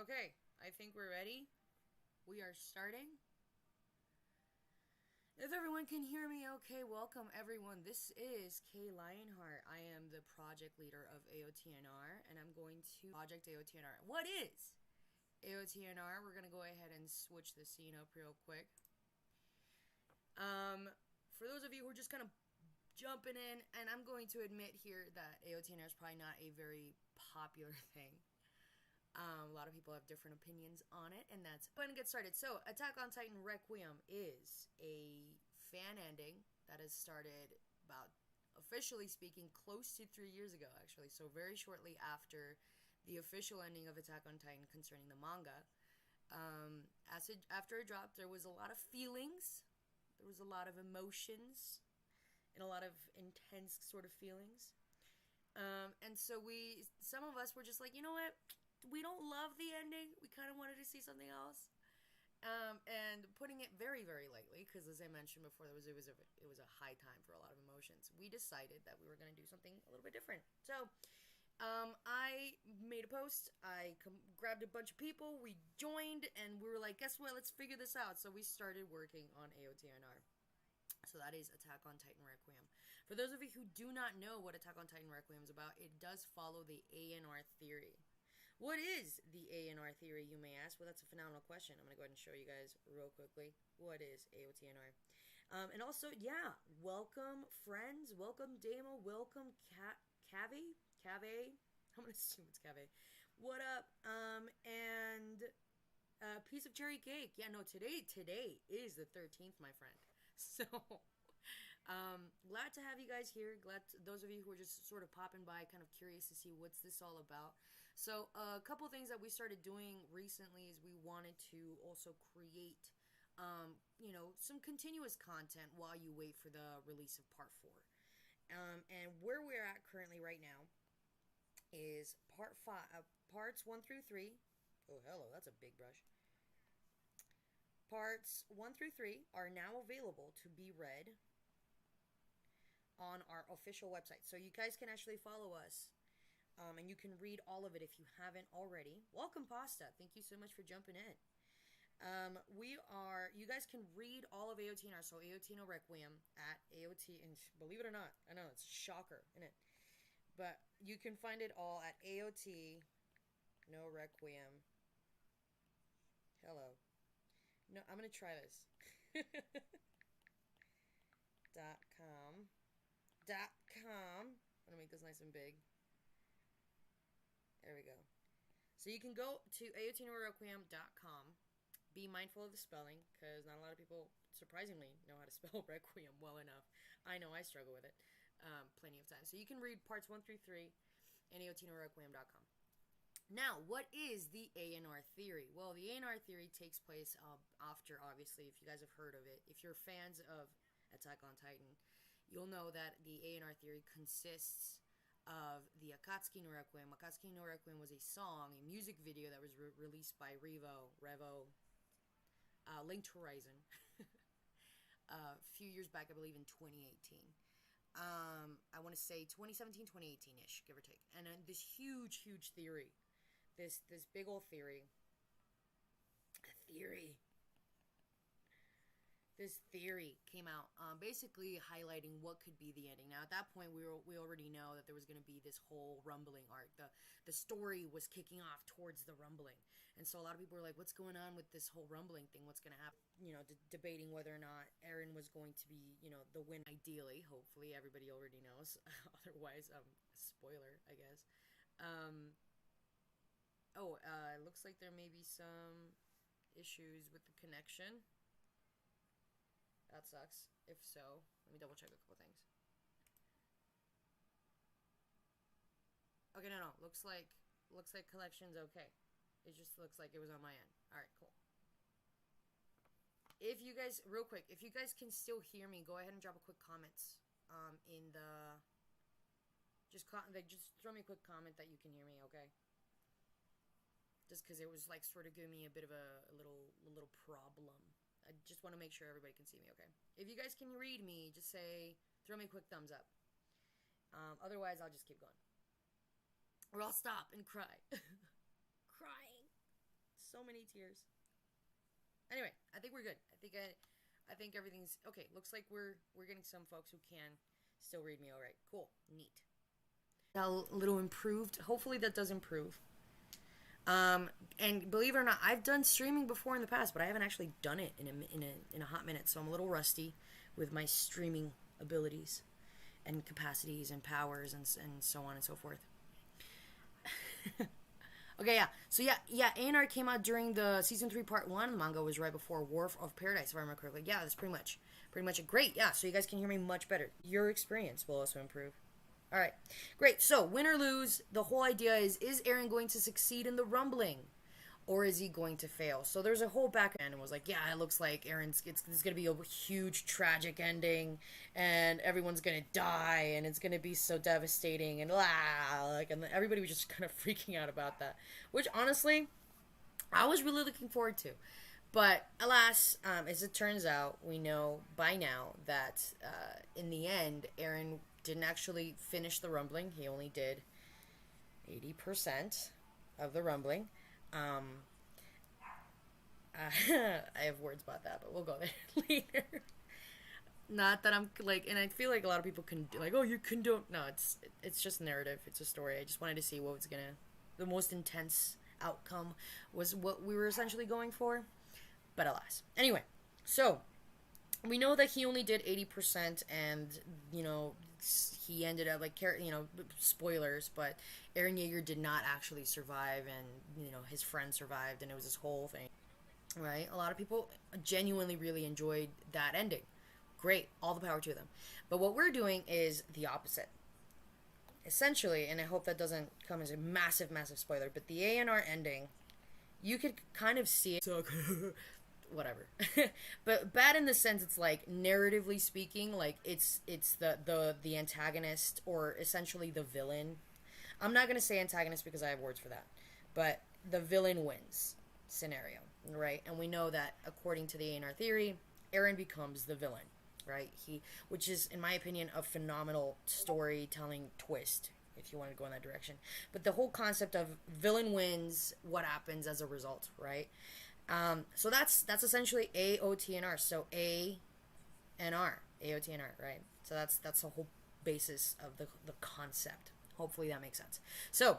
Okay, I think we're ready. We are starting. If everyone can hear me, okay, welcome everyone. This is K-Lionheart. I am the project leader of AOTNR, and I'm going to Project AOTNR. What is AOTNR? We're going to go ahead and switch the scene up real quick. For those of you who are just kind of jumping in, and I'm going to admit here that AOTNR is probably not a very popular thing. A lot of people have different opinions on it, and that's going to get started. So, Attack on Titan Requiem is a fan ending that has started about, officially speaking, close to 3 years ago, actually. So, very shortly after the official ending of Attack on Titan concerning the manga. After it dropped, there was a lot of feelings, there was a lot of emotions, and a lot of intense sort of feelings. And so some of us were just like, you know what? We don't love the ending. We kind of wanted to see something else. And putting it very, very lightly, because as I mentioned before, it was a high time for a lot of emotions. We decided that we were going to do something a little bit different. So, I made a post. I grabbed a bunch of people. We joined, and we were like, guess what? Let's figure this out. So we started working on AOTNR. So that is Attack on Titan Requiem. For those of you who do not know what Attack on Titan Requiem is about, it does follow the ANR theory. What is the ANR theory, you may ask? Well, that's a phenomenal question. I'm going to go ahead and show you guys real quickly. What is AOTNR? And also, yeah, welcome, friends. Welcome, Damo. Welcome, Cave. I'm going to assume it's Cave. What up? And piece of cherry cake. Yeah, no, today is the 13th, my friend. So, glad to have you guys here. Those of you who are just sort of popping by, kind of curious to see what's this all about. So, a couple of things that we started doing recently is we wanted to also create, some continuous content while you wait for the release of Part 4. And where we're at currently right now is Parts 1 through 3. Oh, hello, that's a big brush. Parts 1 through 3 are now available to be read on our official website. So you guys can actually follow us, and you can read all of it if you haven't already. Welcome, Pasta. Thank you so much for jumping in. You guys can read all of AOTNR, so AOTNR Requiem at AOT, and believe it or not, I know, it's a shocker, isn't it? But you can find it all at AOT No Requiem. Hello. No, I'm going to try this. .com. I'm going to make this nice and big. There we go. So you can go to AOTNRequiem.com. Be mindful of the spelling, because not a lot of people, surprisingly, know how to spell Requiem well enough. I know I struggle with it plenty of times. So you can read parts 1 through 3 at AOTNRequiem.com. Now, what is the ANR theory? Well, the ANR theory takes place after, obviously, if you guys have heard of it. If you're fans of Attack on Titan, you'll know that the ANR theory consists of the Akatsuki no Requiem. Akatsuki no Requiem was a song, a music video that was released by Revo, Linked Horizon, a few years back, I believe in 2018. I want to say 2017, 2018-ish, give or take. And this huge theory. This big old theory. This theory came out, basically highlighting what could be the ending. Now, at that point, we already know that there was going to be this whole rumbling arc. The story was kicking off towards the rumbling, and so a lot of people were like, "What's going on with this whole rumbling thing? What's going to happen?" Debating whether or not Eren was going to be, the win. Ideally, hopefully, everybody already knows. Otherwise, spoiler, I guess. It looks like there may be some issues with the connection. That sucks. If so, let me double check a couple things. Okay, no. Looks like connection's okay. It just looks like it was on my end. Alright, cool. If you guys, real quick, if you guys can still hear me, go ahead and drop a quick comments in the... Just throw me a quick comment that you can hear me, okay? Just because it was like sort of giving me a bit of a little problem. I just want to make sure everybody can see me, okay? If you guys can read me, just throw me a quick thumbs up. Otherwise, I'll just keep going. Or I'll stop and cry. Crying. So many tears. Anyway, I think we're good. I think everything's okay. Looks like we're getting some folks who can still read me all right. Cool. Neat. A little improved. Hopefully that does improve. And believe it or not, I've done streaming before in the past, but I haven't actually done it in a hot minute. So I'm a little rusty with my streaming abilities and capacities and powers and so on and so forth. Okay, yeah. So yeah, AOTNR came out during the season 3 part 1. The manga was right before War of Paradise, if I remember correctly. Yeah, that's pretty much great. Yeah, so you guys can hear me much better. Your experience will also improve. All right, great. So win or lose, the whole idea is Eren going to succeed in the rumbling, or is he going to fail? So there's a whole back end and was like, yeah, it looks like it's going to be a huge tragic ending, and everyone's going to die, and it's going to be so devastating, and and everybody was just kind of freaking out about that, which honestly, I was really looking forward to. But alas, as it turns out, we know by now that in the end, Eren didn't actually finish the rumbling. He only did 80% of the rumbling. I have words about that, but we'll go there later. Not that I'm like, and I feel like a lot of people can like, oh, you condone. No, it's just narrative. It's a story. I just wanted to see what was gonna, the most intense outcome was what we were essentially going for, but alas. Anyway, so we know that he only did 80%, and he ended up like, spoilers, but Eren Yeager did not actually survive, and his friend survived, and it was this whole thing, right? A lot of people genuinely really enjoyed that ending. Great, all the power to them. But what we're doing is the opposite. Essentially, and I hope that doesn't come as a massive, massive spoiler, but the AOTNR ending, you could kind of see it. So, whatever. But bad in the sense it's like, narratively speaking, like it's the antagonist, or essentially the villain. I'm not going to say antagonist because I have words for that. But the villain wins scenario, right? And we know that according to the AOTNR theory, Eren becomes the villain, right? Which is, in my opinion, a phenomenal storytelling twist, if you want to go in that direction. But the whole concept of villain wins, what happens as a result, right? So that's essentially AOTNR. So AOTNR, right? So that's the whole basis of the concept. Hopefully that makes sense. So,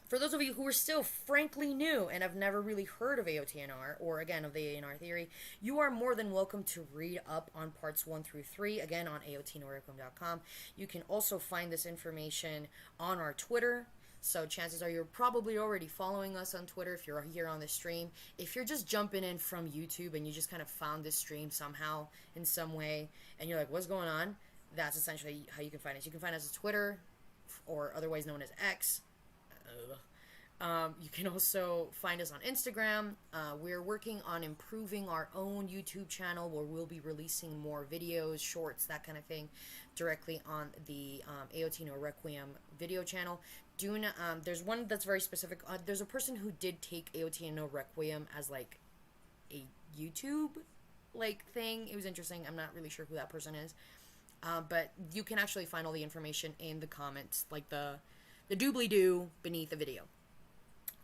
for those of you who are still frankly new and have never really heard of AOTNR, or again of the AOTNR theory, you are more than welcome to read up on parts 1 through 3, again on AOTNRequiem.com. You can also find this information on our Twitter. So chances are you're probably already following us on Twitter if you're here on the stream. If you're just jumping in from YouTube and you just kind of found this stream somehow, in some way, and you're like, what's going on? That's essentially how you can find us. You can find us on Twitter, or otherwise known as X. You can also find us on Instagram. We're working on improving our own YouTube channel, where we'll be releasing more videos, shorts, that kind of thing, directly on the AOTNR Requiem video channel. There's one that's very specific. There's a person who did take AOTNR Requiem as like a YouTube like thing. It was interesting. I'm not really sure who that person is. But you can actually find all the information in the comments, like the doobly-doo beneath the video.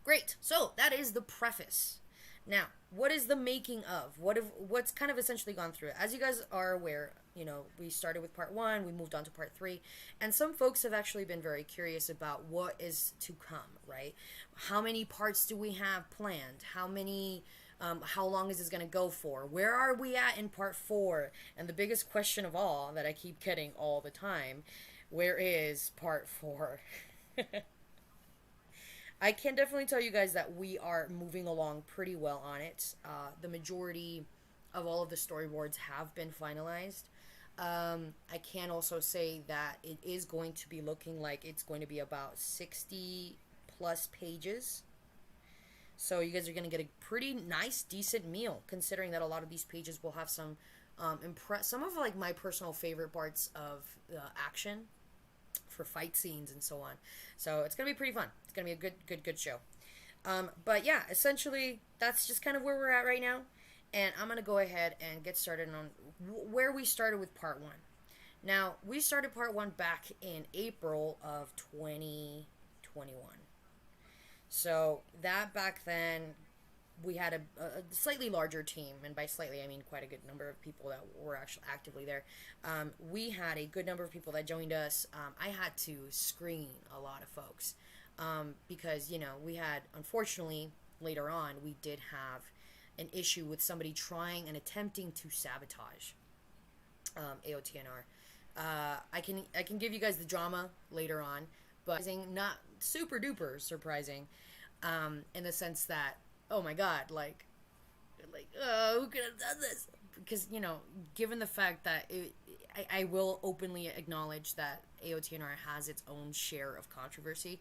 Great. So that is the preface. Now, what is the making of? What's kind of essentially gone through it? As you guys are aware, we started with part 1, we moved on to part 3, and some folks have actually been very curious about what is to come, right? How many parts do we have planned? How long is this going to go for? Where are we at in part 4? And the biggest question of all that I keep getting all the time, where is part 4? I can definitely tell you guys that we are moving along pretty well on it. The majority of all of the storyboards have been finalized. I can also say that it is going to be looking like it's going to be about 60 plus pages. So you guys are going to get a pretty nice, decent meal, considering that a lot of these pages will have some some of like my personal favorite parts of action for fight scenes and so on. So it's going to be pretty fun. It's going to be a good show. But yeah, essentially, that's just kind of where we're at right now. And I'm going to go ahead and get started on where we started with part 1. Now, we started part 1 back in April of 2021. So that back then, we had a slightly larger team, and by slightly I mean quite a good number of people that were actually actively there. We had a good number of people that joined us. I had to screen a lot of folks because, you know, we had, unfortunately, later on, we did have an issue with somebody trying and attempting to sabotage AOTNR. I can give you guys the drama later on, but not super duper surprising, in the sense that, oh my god, who could have done this? Because, you know, given the fact that I will openly acknowledge that AOTNR has its own share of controversy.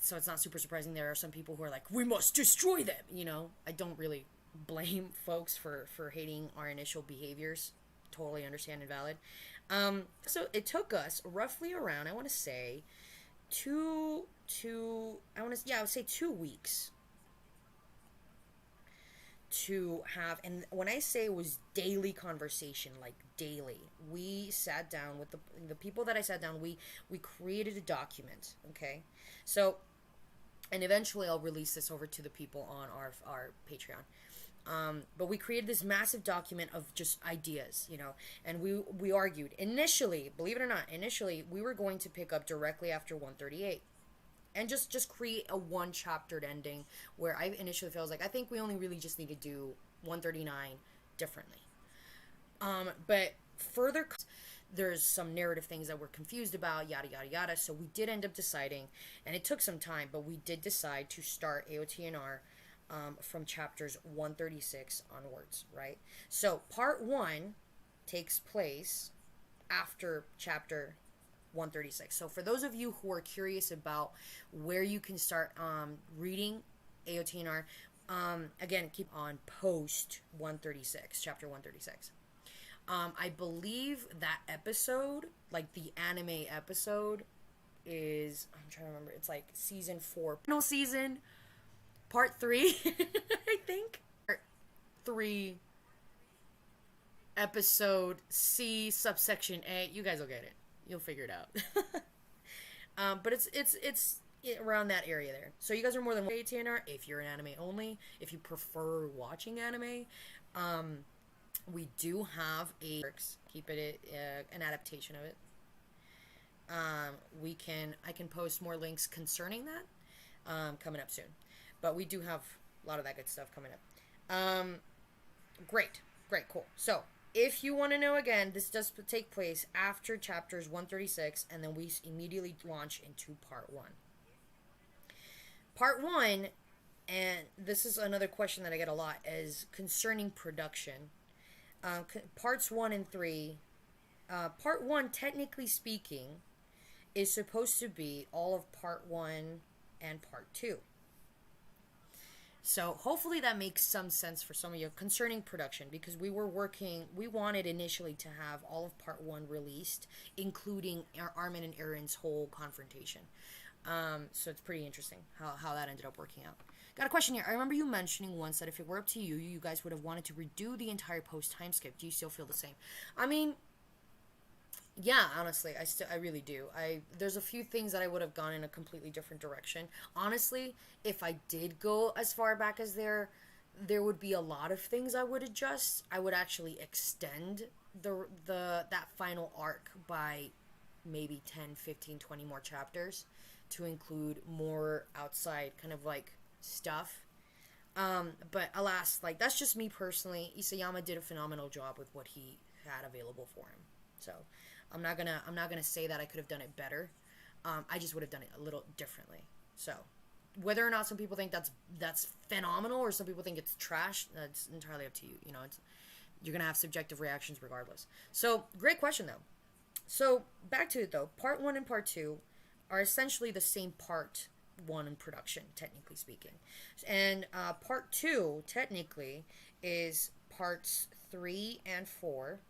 So it's not super surprising there are some people who are like, we must destroy them, you know. I don't really blame folks for hating our initial behaviors. Totally understand and valid. So it took us roughly around, I want to say, I would say 2 weeks to have, and when I say it was daily conversation, like daily, we sat down with the people that I sat down, we created a document, okay? So, and eventually I'll release this over to the people on our Patreon. But we created this massive document of just ideas, you know, and we argued. Initially, believe it or not, we were going to pick up directly after 138. And just create a one-chaptered ending where I initially felt like, I think we only really just need to do 139 differently. But further, there's some narrative things that we're confused about, yada, yada, yada. So we did end up deciding, and it took some time, but we did decide to start AOTNR from chapters 136 onwards, right? So part 1 takes place after chapter 136. So for those of you who are curious about where you can start reading AOTNR, again, keep on post 136, chapter 136. I believe that episode, like the anime episode, is, I'm trying to remember, it's like season 4, final season, part 3, I think. Part 3, episode C, subsection A. You guys will get it. You'll figure it out. But it's around that area there. So you guys are more than AOTNR if you're an anime only. If you prefer watching anime, we do have keep it an adaptation of it. I can post more links concerning that coming up soon. But we do have a lot of that good stuff coming up. Great, cool. So if you want to know, again, this does take place after chapters 136, and then we immediately launch into part 1. Part 1, and this is another question that I get a lot, is concerning production. Parts 1 and 3. Part 1, technically speaking, is supposed to be all of part 1 and part 2. So hopefully that makes some sense for some of you concerning production, because we wanted initially to have all of part 1 released, including Armin and Aaron's whole confrontation. So it's pretty interesting how that ended up working out. Got a question here. I remember you mentioning once that if it were up to you, you guys would have wanted to redo the entire post time skip. Do you still feel the same? I mean, yeah, honestly, I really do. There's a few things that I would have gone in a completely different direction. Honestly, if I did go as far back as there would be a lot of things I would adjust. I would actually extend that final arc by maybe 10, 15, 20 more chapters to include more outside kind of like stuff. But alas, like, that's just me personally. Isayama did a phenomenal job with what he had available for him. So I'm not gonna say that I could have done it better. I just would have done it a little differently. So whether or not some people think that's phenomenal or some people think it's trash, that's entirely up to you. You know, you're gonna have subjective reactions regardless. So great question though. So back to it though. Part 1 and part 2 are essentially the same part 1 in production, technically speaking, and part 2 technically is parts 3 and 4.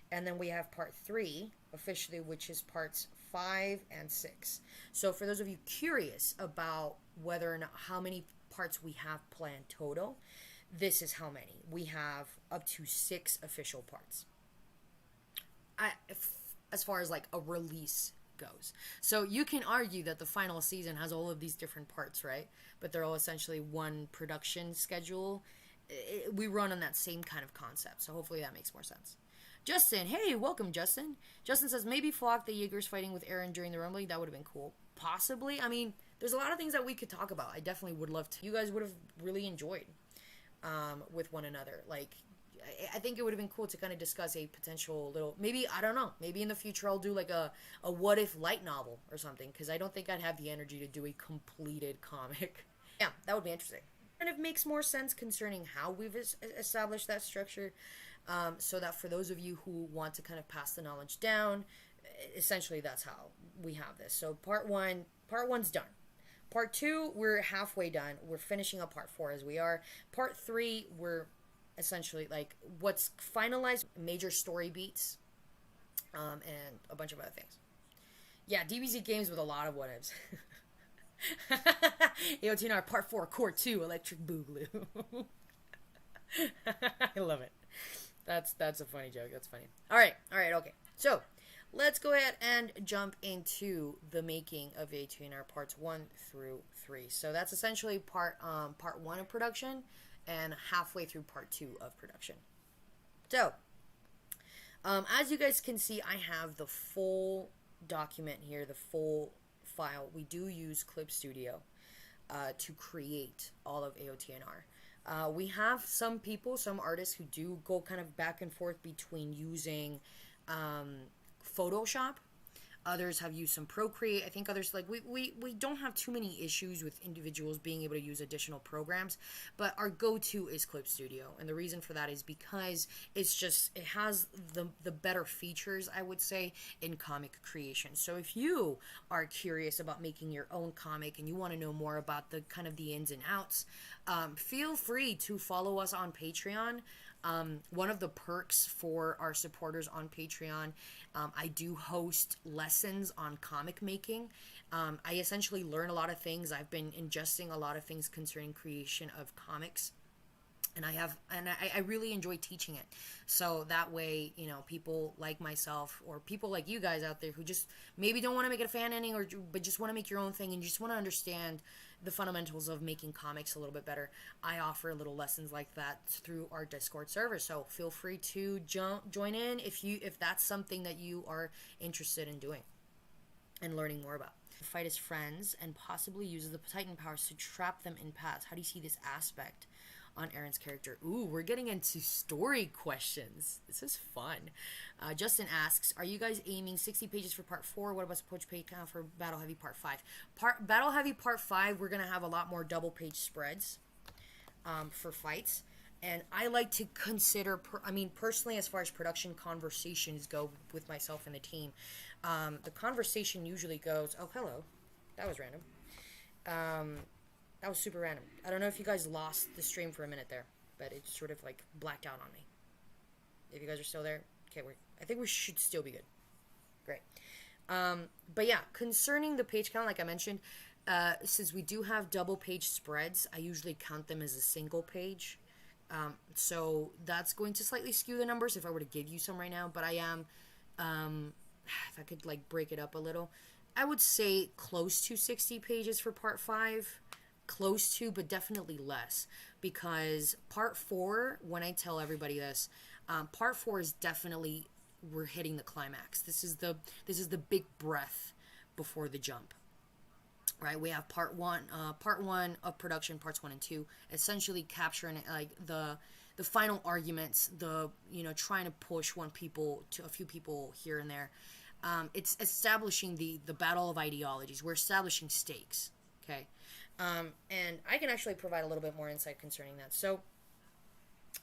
And then we have part 3, officially, which is parts 5 and 6. So for those of you curious about whether or not how many parts we have planned total, this is how many. We have up to 6 official parts. As far as like a release goes. So you can argue that the final season has all of these different parts, right? But they're all essentially one production schedule. We run on that same kind of concept. So hopefully that makes more sense. Justin, hey, welcome, Justin. Justin says, maybe Flock the Jaegers fighting with Aaron during the Rumbling. That would have been cool. Possibly. I mean, there's a lot of things that we could talk about. I definitely would love to. You guys would have really enjoyed with one another. Like, I think it would have been cool to kind of discuss a potential little, maybe, I don't know, maybe in the future I'll do like a what if light novel or something, because I don't think I'd have the energy to do a completed comic. Yeah, that would be interesting. Kind of makes more sense concerning how we've established that structure, so that for those of you who want to kind of pass the knowledge down, essentially that's how we have this. So part one's done. Part 2, we're halfway done. We're finishing up part 4 as we are. Part 3, we're essentially like what's finalized, major story beats, and a bunch of other things. Yeah, DBZ games with a lot of what ifs. AOTNR Part 4, Core 2, Electric Boogaloo. I love it. That's a funny joke. That's funny. All right, okay. So, let's go ahead and jump into the making of AOTNR Parts 1 through 3. So that's essentially part 1 of production and halfway through part 2 of production. So, as you guys can see, I have the full document here, the full file. We do use Clip Studio to create all of AOTNR. We have some artists who do go kind of back and forth between using Photoshop. Others have used some Procreate. I think others, like, we don't have too many issues with individuals being able to use additional programs, but our go-to is Clip Studio. And the reason for that is because it has the better features, I would say, in comic creation. So if you are curious about making your own comic and you want to know more about the kind of the ins and outs, feel free to follow us on Patreon. One of the perks for our supporters on Patreon, I do host lessons on comic making. I essentially learn a lot of things. I've been ingesting a lot of things concerning creation of comics. And I really enjoy teaching it. So that way, you know, people like myself or people like you guys out there who just maybe don't want to make it a fan ending but just want to make your own thing and you just want to understand the fundamentals of making comics a little bit better, I offer little lessons like that through our Discord server. So feel free to join in if that's something that you are interested in doing and learning more about. Fight his friends and possibly uses the Titan powers to trap them in paths. How do you see this aspect on Aaron's character? Ooh, we're getting into story questions. This is fun. Justin asks, are you guys aiming 60 pages for part 4? What about support page count for Battle Heavy part 5? Battle Heavy part 5, we're going to have a lot more double page spreads for fights. And I like to consider, personally, as far as production conversations go with myself and the team, the conversation usually goes, oh, hello. That was random. That was super random. I don't know if you guys lost the stream for a minute there, but it sort of like blacked out on me. If you guys are still there, okay, I think we should still be good. Great. But yeah, concerning the page count, like I mentioned, since we do have double page spreads, I usually count them as a single page. So that's going to slightly skew the numbers if I were to give you some right now, but I am, if I could like break it up a little, I would say close to 60 pages for part 5. Close to, but definitely less, because part 4, when I tell everybody this, part 4 is definitely, we're hitting the climax. This is the big breath before the jump, right? We have part one of production, parts 1 and 2, essentially capturing like the final arguments, trying to push a few people here and there. It's establishing the battle of ideologies. We're establishing stakes, okay? And I can actually provide a little bit more insight concerning that. So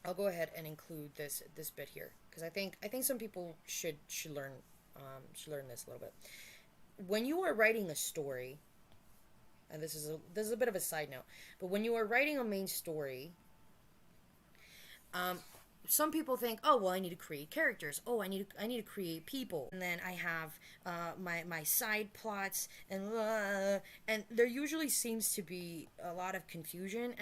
I'll go ahead and include this bit here, because I think some people should learn this a little bit. When you are writing a story, and this is a bit of a side note, but when you are writing a main story, some people think, oh, well, I need to create characters. Oh, I need to create people, and then I have my side plots, and there usually seems to be a lot of confusion.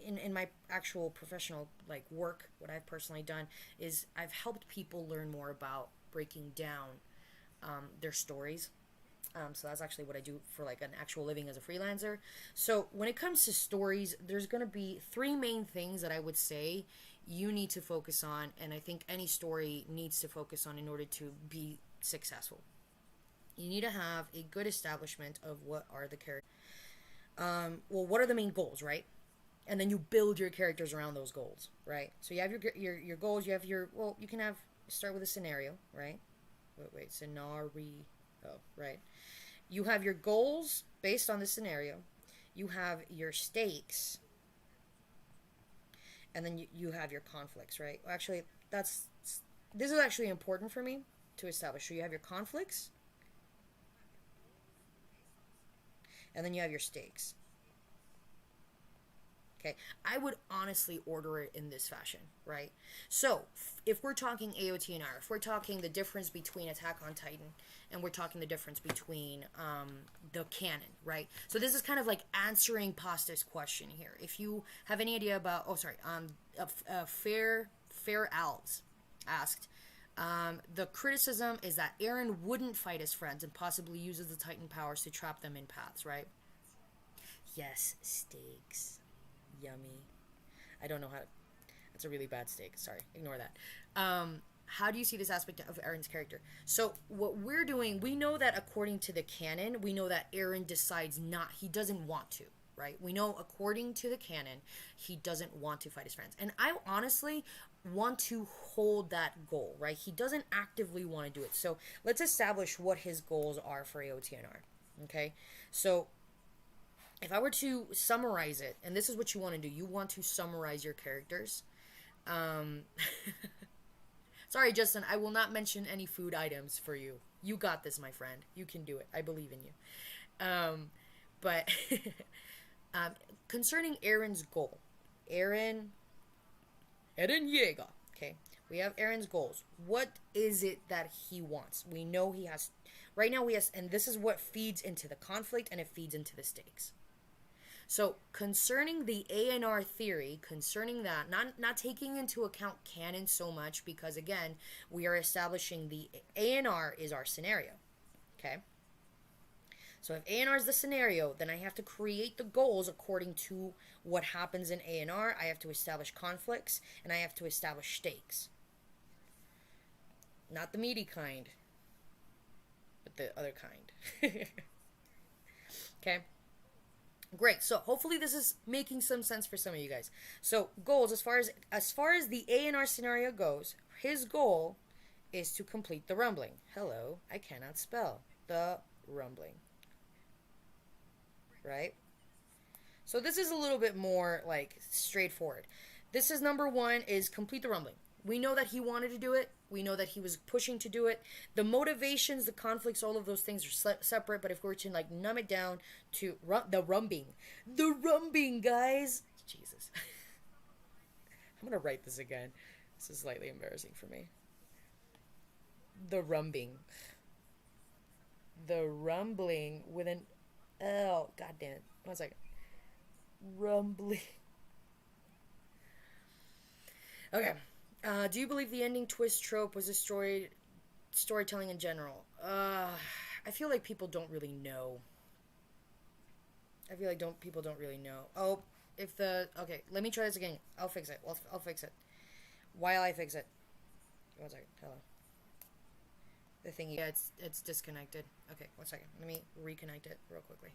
In my actual professional like work, what I've personally done is I've helped people learn more about breaking down their stories. So that's actually what I do for like an actual living as a freelancer. So when it comes to stories, there's going to be three main things that I would say you need to focus on, and I think any story needs to focus on in order to be successful. You need to have a good establishment of what are the characters. Well, what are the main goals, right? And then you build your characters around those goals, right? So you have your goals. You have your you can have start with a scenario, right? Scenario, right? You have your goals based on the scenario. You have your stakes, and then you have your conflicts, right? Actually, this is actually important for me to establish. So you have your conflicts, and then you have your stakes. Okay, I would honestly order it in this fashion, right? So, if we're talking AOTNR, if we're talking the difference between Attack on Titan, and we're talking the difference between the canon, right? So this is kind of like answering Pasta's question here. If you have any idea about, Fair Alves asked, the criticism is that Eren wouldn't fight his friends and possibly uses the Titan powers to trap them in paths, right? Yes, stakes. Yummy. I don't know how to... That's a really bad steak. Sorry, ignore that. How do you see this aspect of Eren's character? So what we're doing, we know that according to the canon, we know that Eren decides he doesn't want to, right? We know according to the canon, he doesn't want to fight his friends. And I honestly want to hold that goal, right? He doesn't actively want to do it. So let's establish what his goals are for AOTNR, okay? So if I were to summarize it, and this is what you want to do, you want to summarize your characters. Sorry, Justin, I will not mention any food items for you. You got this, my friend. You can do it. I believe in you. But concerning Eren's goal, Eren Yeager. Okay, we have Eren's goals. What is it that he wants? We know he has. Right now, and this is what feeds into the conflict, and it feeds into the stakes. So, concerning the ANR theory, concerning that, not taking into account canon so much, because again, we are establishing the ANR is our scenario. Okay? So if ANR is the scenario, then I have to create the goals according to what happens in ANR. I have to establish conflicts, and I have to establish stakes. Not the meaty kind, but the other kind. Okay? Great. So hopefully this is making some sense for some of you guys. So goals, as far as the ANR scenario goes, his goal is to complete the rumbling. Hello, I cannot spell the rumbling. Right? So this is a little bit more like straightforward. This is number one, is complete the rumbling. We know that he wanted to do it. We know that he was pushing to do it. The motivations, the conflicts, all of those things are separate. But if we were to like numb it down to the rumbling, guys. Jesus, I'm gonna write this again. This is slightly embarrassing for me. The rumbling with an oh god damn it. 1 second. Rumbling. Okay. Do you believe the ending twist trope was a storytelling in general? I feel like people don't really know. People don't really know. Oh, okay, let me try this again. I'll fix it. I'll fix it. While I fix it. 1 second. Hello. The thingy. Yeah, it's disconnected. Okay, 1 second. Let me reconnect it real quickly.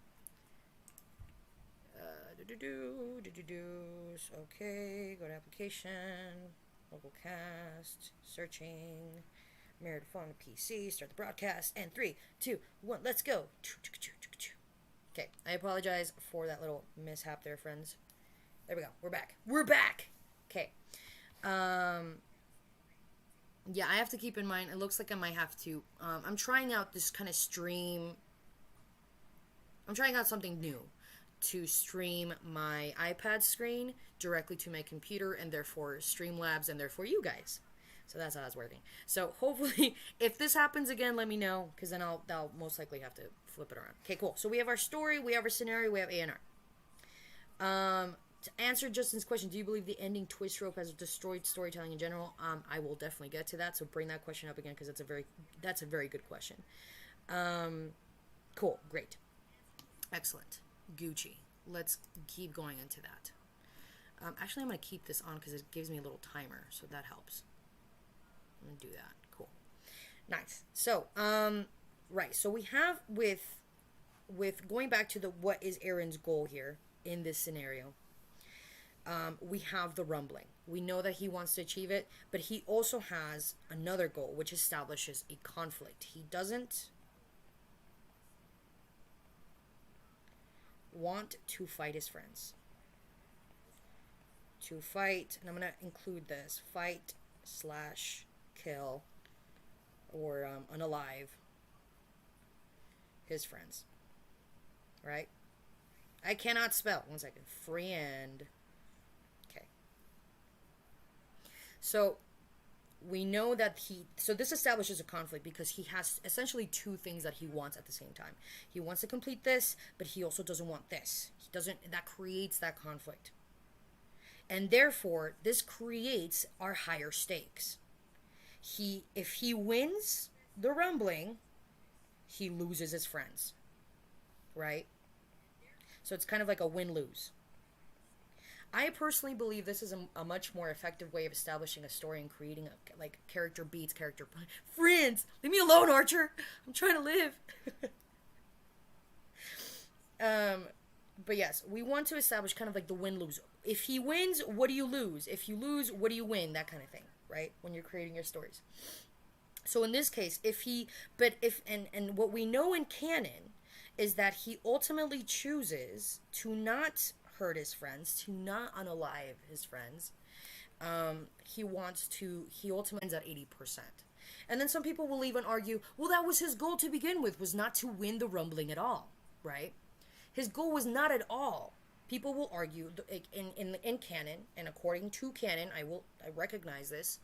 Okay, go to application. Local cast, searching, mirrored phone, PC, start the broadcast, and 3, 2, 1, let's go. Okay, I apologize for that little mishap there, friends. There we go. We're back. Okay. Yeah, I have to keep in mind, it looks like I might have to, I'm trying out this kind of stream. I'm trying out something new to stream my iPad screen directly to my computer, and therefore Streamlabs, and therefore you guys. So that's how it's working. So hopefully, if this happens again, let me know, because then I'll most likely have to flip it around. Okay, cool. So we have our story, we have our scenario, we have ANR. To answer Justin's question, do you believe the ending twist trope has destroyed storytelling in general? I will definitely get to that. So bring that question up again because that's a very good question. Cool, great, excellent, Gucci. Let's keep going into that. Actually, I'm gonna keep this on because it gives me a little timer, so that helps. I'm gonna do that. Cool, nice. So, right. So we have with going back to the what is Aaron's goal here in this scenario. We have the rumbling. We know that he wants to achieve it, but he also has another goal, which establishes a conflict. He doesn't want to fight his friends. To fight, and I'm going to include this, fight / kill or unalive his friends. Right? I cannot spell. One second. Friend. Okay. So we know that so this establishes a conflict because he has essentially two things that he wants at the same time. He wants to complete this, but he also doesn't want this. That creates that conflict. And therefore, this creates our higher stakes. If he wins the rumbling, he loses his friends. Right? So it's kind of like a win-lose. I personally believe this is a much more effective way of establishing a story and creating character beats, character friends. Leave me alone, Archer. I'm trying to live. But yes, we want to establish kind of like the win-lose. If he wins, what do you lose? If you lose, what do you win? That kind of thing, right? When you're creating your stories. So in this case, and what we know in canon is that he ultimately chooses to not hurt his friends, to not unalive his friends. He ultimately ends at 80%. And then some people will even argue, well, that was his goal to begin with, was not to win the rumbling at all, right? His goal was not at all. People will argue in canon, and according to canon, I recognize this,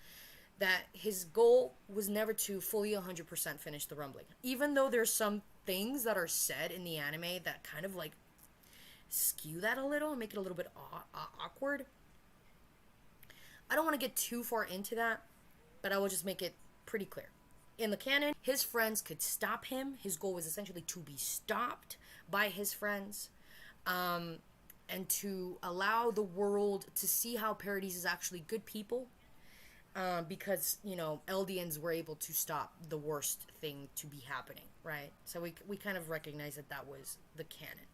that his goal was never to fully 100% finish the rumbling. Even though there's some things that are said in the anime that kind of like skew that a little and make it a little bit awkward. I don't want to get too far into that, but I will just make it pretty clear. In the canon, his friends could stop him. His goal was essentially to be stopped by his friends, and to allow the world to see how Paradise is actually good people, because, Eldians were able to stop the worst thing to be happening, right? So we kind of recognize that was the canon.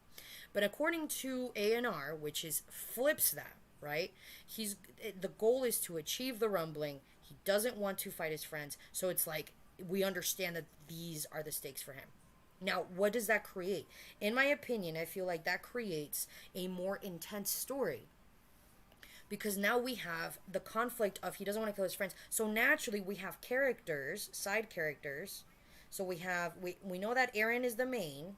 But according to AOTNR, which flips that, right? The goal is to achieve the rumbling. He doesn't want to fight his friends. So it's like, we understand that these are the stakes for him. Now, what does that create? In my opinion, I feel like that creates a more intense story. Because now we have the conflict of he doesn't want to kill his friends. So naturally we have characters, side characters. So we know that Eren is the main.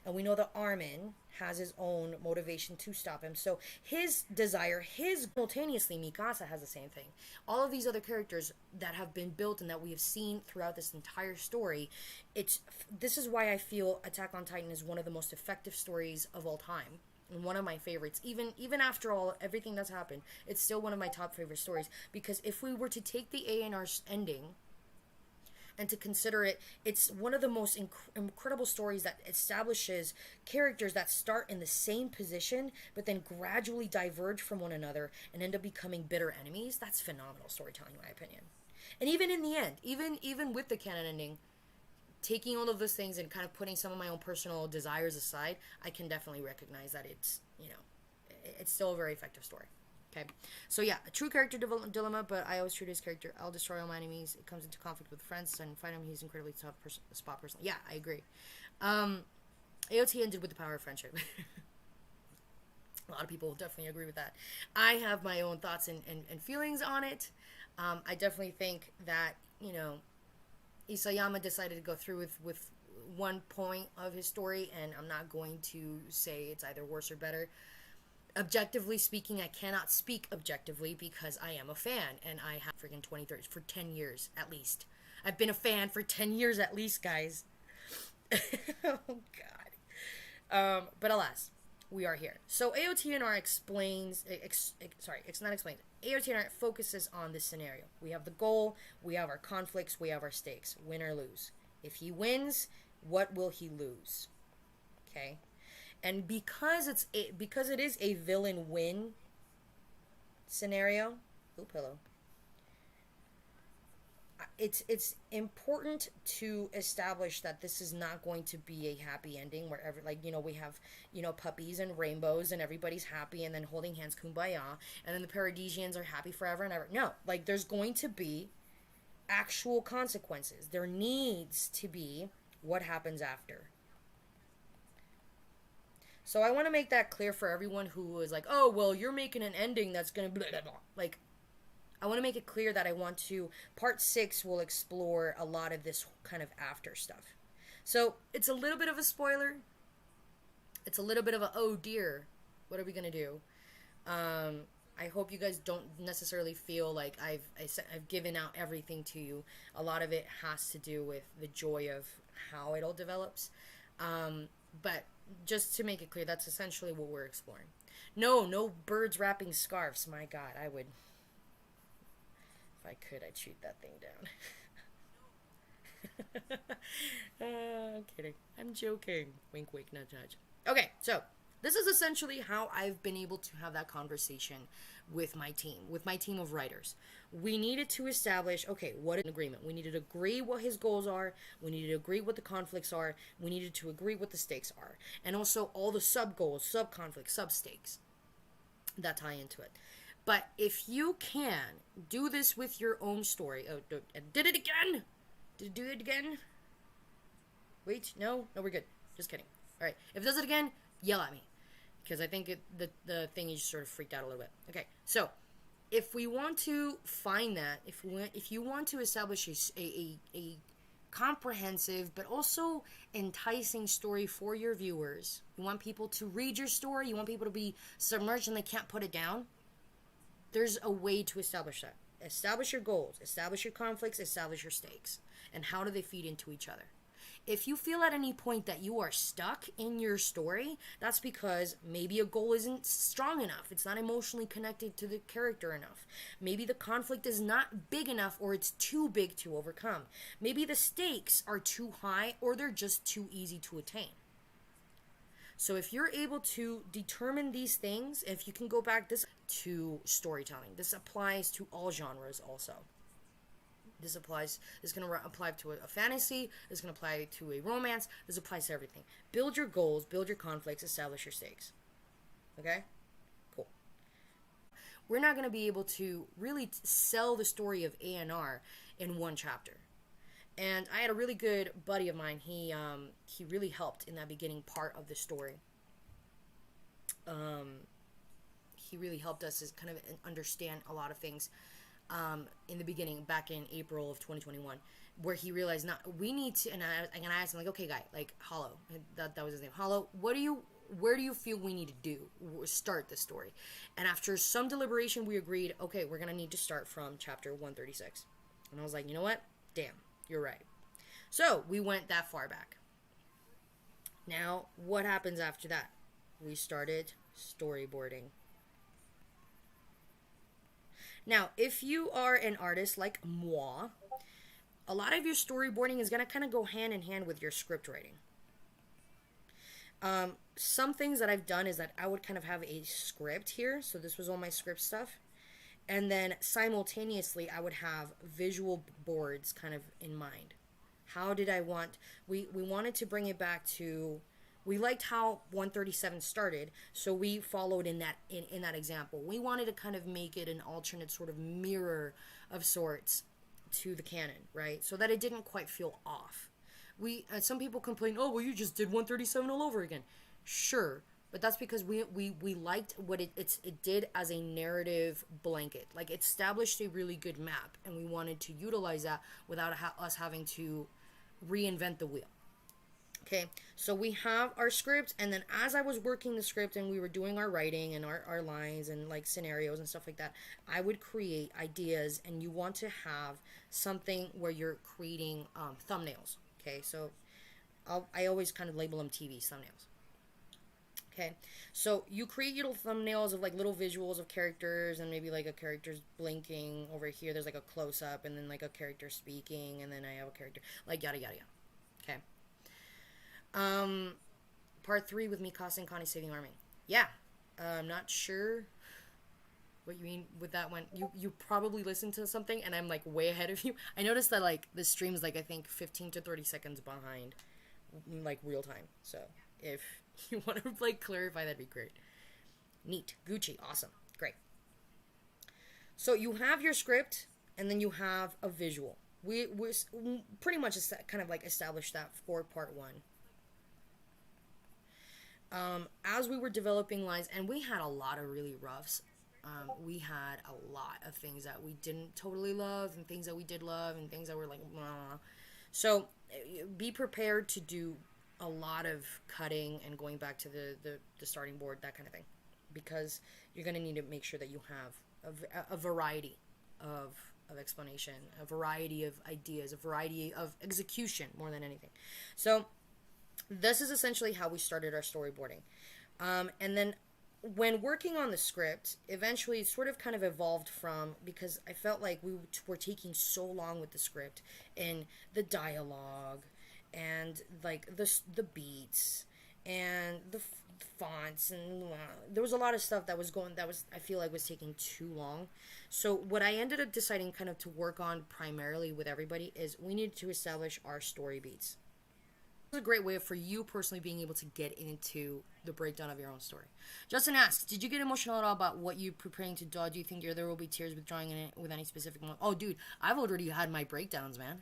And we know that Armin has his own motivation to stop him. So his desire, simultaneously, Mikasa has the same thing. All of these other characters that have been built and that we have seen throughout this entire story, this is why I feel Attack on Titan is one of the most effective stories of all time. And one of my favorites. Even after everything that's happened, it's still one of my top favorite stories. Because if we were to take the AOTNR ending and to consider it's one of the most incredible stories that establishes characters that start in the same position, but then gradually diverge from one another and end up becoming bitter enemies. That's phenomenal storytelling, in my opinion. And even in the end, even with the canon ending, taking all of those things and kind of putting some of my own personal desires aside, I can definitely recognize that it's still a very effective story. Okay, so yeah, a true character dilemma, but I always treat his character. I'll destroy all my enemies. It comes into conflict with friends and fight him. He's incredibly tough spot personally. Yeah, I agree. AOT ended with the power of friendship. A lot of people will definitely agree with that. I have my own thoughts and feelings on it. I definitely think that, Isayama decided to go through with one point of his story, and I'm not going to say it's either worse or better. Objectively speaking, I cannot speak objectively because I am a fan, and I have freaking 20-30 for 10 years at least. I've been a fan for 10 years at least, guys. Oh, God. But alas. we are here. So AOTNR explains, sorry, it's not explained. AOTNR focuses on this scenario. We have the goal, we have our conflicts, we have our stakes, win or lose. If he wins, what will he lose? Okay? And because it is a villain win scenario, ooh, pillow. It's important to establish that this is not going to be a happy ending where we have puppies and rainbows and everybody's happy and then holding hands kumbaya and then the Paradisians are happy forever and ever. No, like there's going to be actual consequences. There needs to be what happens after. So I want to make that clear for everyone who is like, oh well, you're making an ending that's gonna blah, blah, blah. Like, I want to make it clear that part 6 will explore a lot of this kind of after stuff. So it's a little bit of a spoiler. It's a little bit of a, oh dear, what are we going to do? I hope you guys don't necessarily feel like I've given out everything to you. A lot of it has to do with the joy of how it all develops. But just to make it clear, that's essentially what we're exploring. No birds wrapping scarves. My God, I would... If I could, I'd shoot that thing down. I'm kidding. I'm joking. Wink, wink, nudge, nudge. Okay, so this is essentially how I've been able to have that conversation with my team of writers. We needed to establish, okay, what an agreement. We needed to agree what his goals are. We needed to agree what the conflicts are. We needed to agree what the stakes are. And also all the sub-goals, sub-conflicts, sub-stakes that tie into it. But if you can do this with your own story... Oh, did it again? Did it do it again? Wait, no, we're good. Just kidding. All right, if it does it again, yell at me. Because I think the thing is just sort of freaked out a little bit. Okay, so if we want to find that, if you want to establish a comprehensive but also enticing story for your viewers, you want people to read your story, you want people to be submerged and they can't put it down, there's a way to establish that. Establish your goals, establish your conflicts, establish your stakes, and how do they feed into each other. If you feel at any point that you are stuck in your story, that's because maybe a goal isn't strong enough. It's not emotionally connected to the character enough. Maybe the conflict is not big enough or it's too big to overcome. Maybe the stakes are too high or they're just too easy to attain. So if you're able to determine these things, if you can go back to storytelling, this applies to all genres also. This is going to apply to a fantasy, this is going to apply to a romance, this applies to everything. Build your goals, build your conflicts, establish your stakes. Okay? Cool. We're not going to be able to really sell the story of ANR in one chapter. And I had a really good buddy of mine. He really helped in that beginning part of the story. He really helped us kind of understand a lot of things in the beginning, back in April of 2021, where he realized we need to. And I asked him, like, okay, guy, like Hollow, that was his name. Hollow, where do you feel we need to start the story? And after some deliberation, we agreed, okay, we're gonna need to start from chapter 136. And I was like, you know what? Damn. You're right. So, we went that far back. Now, what happens after that? We started storyboarding. Now, if you are an artist like moi, a lot of your storyboarding is going to kind of go hand in hand with your script writing. Some things that I've done is that I would kind of have a script here. So, this was all my script stuff. And then simultaneously, I would have visual boards kind of in mind. How did I want... We wanted to bring it back to... We liked how 137 started, so we followed in that example. We wanted to kind of make it an alternate sort of mirror of sorts to the canon, right? So that it didn't quite feel off. Some people complain, oh, well, you just did 137 all over again. Sure. But that's because we liked what it did as a narrative blanket. Like, it established a really good map, and we wanted to utilize that without us having to reinvent the wheel. Okay, so we have our script, and then as I was working the script and we were doing our writing and our lines and, like, scenarios and stuff like that, I would create ideas, and you want to have something where you're creating thumbnails. Okay, so I always kind of label them TV thumbnails. Okay, so you create little thumbnails of like little visuals of characters, and maybe like a character's blinking over here. There's like a close up, and then like a character speaking, and then I have a character like yada yada yada. Okay. Um, Part three with Mikasa and Connie saving Armin. Yeah, I'm not sure what you mean with that one. You probably listened to something, and I'm like way ahead of you. I noticed that like the stream's like I think 15 to 30 seconds behind, like real time. So if you want to like clarify, that'd be great. Neat. Gucci. Awesome. Great. So you have your script, and then you have a visual. We pretty much kind of like established that for part one. As we were developing lines, and we had a lot of really roughs. We had a lot of things that we didn't totally love, and things that we did love, and things that were like, blah. So be prepared to do a lot of cutting and going back to the starting board, that kind of thing, because you're going to need to make sure that you have a variety of explanation, a variety of ideas, a variety of execution more than anything. So this is essentially how we started our storyboarding. And then when working on the script, eventually it sort of kind of evolved from, because I felt like we were taking so long with the script and the dialogue and like the beats and the fonts, and there was a lot of stuff that was I feel like was taking too long. So what I ended up deciding kind of to work on primarily with everybody is we needed to establish our story beats. It's a great way for you personally being able to get into the breakdown of your own story. Justin asks, did you get emotional at all about what you're preparing to draw? Do you think there will be tears with drawing in it with any specific moment? Oh, dude, I've already had my breakdowns, man.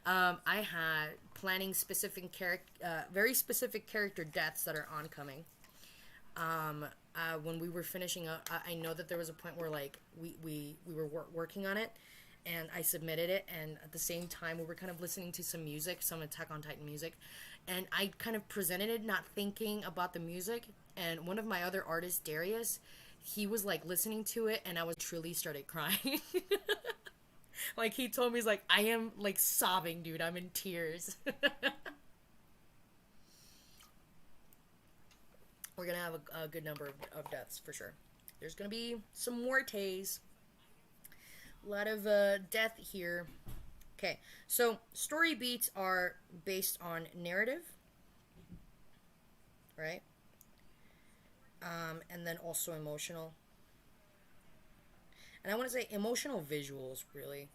I had planning very specific character deaths that are oncoming. When we were finishing up, I know that there was a point where like we were working on it, and I submitted it, and at the same time we were kind of listening to some music, some Attack on Titan music, and I kind of presented it not thinking about the music, and one of my other artists, Darius, he was like listening to it, and I was truly started crying. Like he told me, he's like, I am like sobbing, dude, I'm in tears. We're gonna have a good number of deaths for sure. There's gonna be some mortes. A lot of death here. Okay, so story beats are based on narrative, right? And then also emotional. And I want to say emotional visuals, really.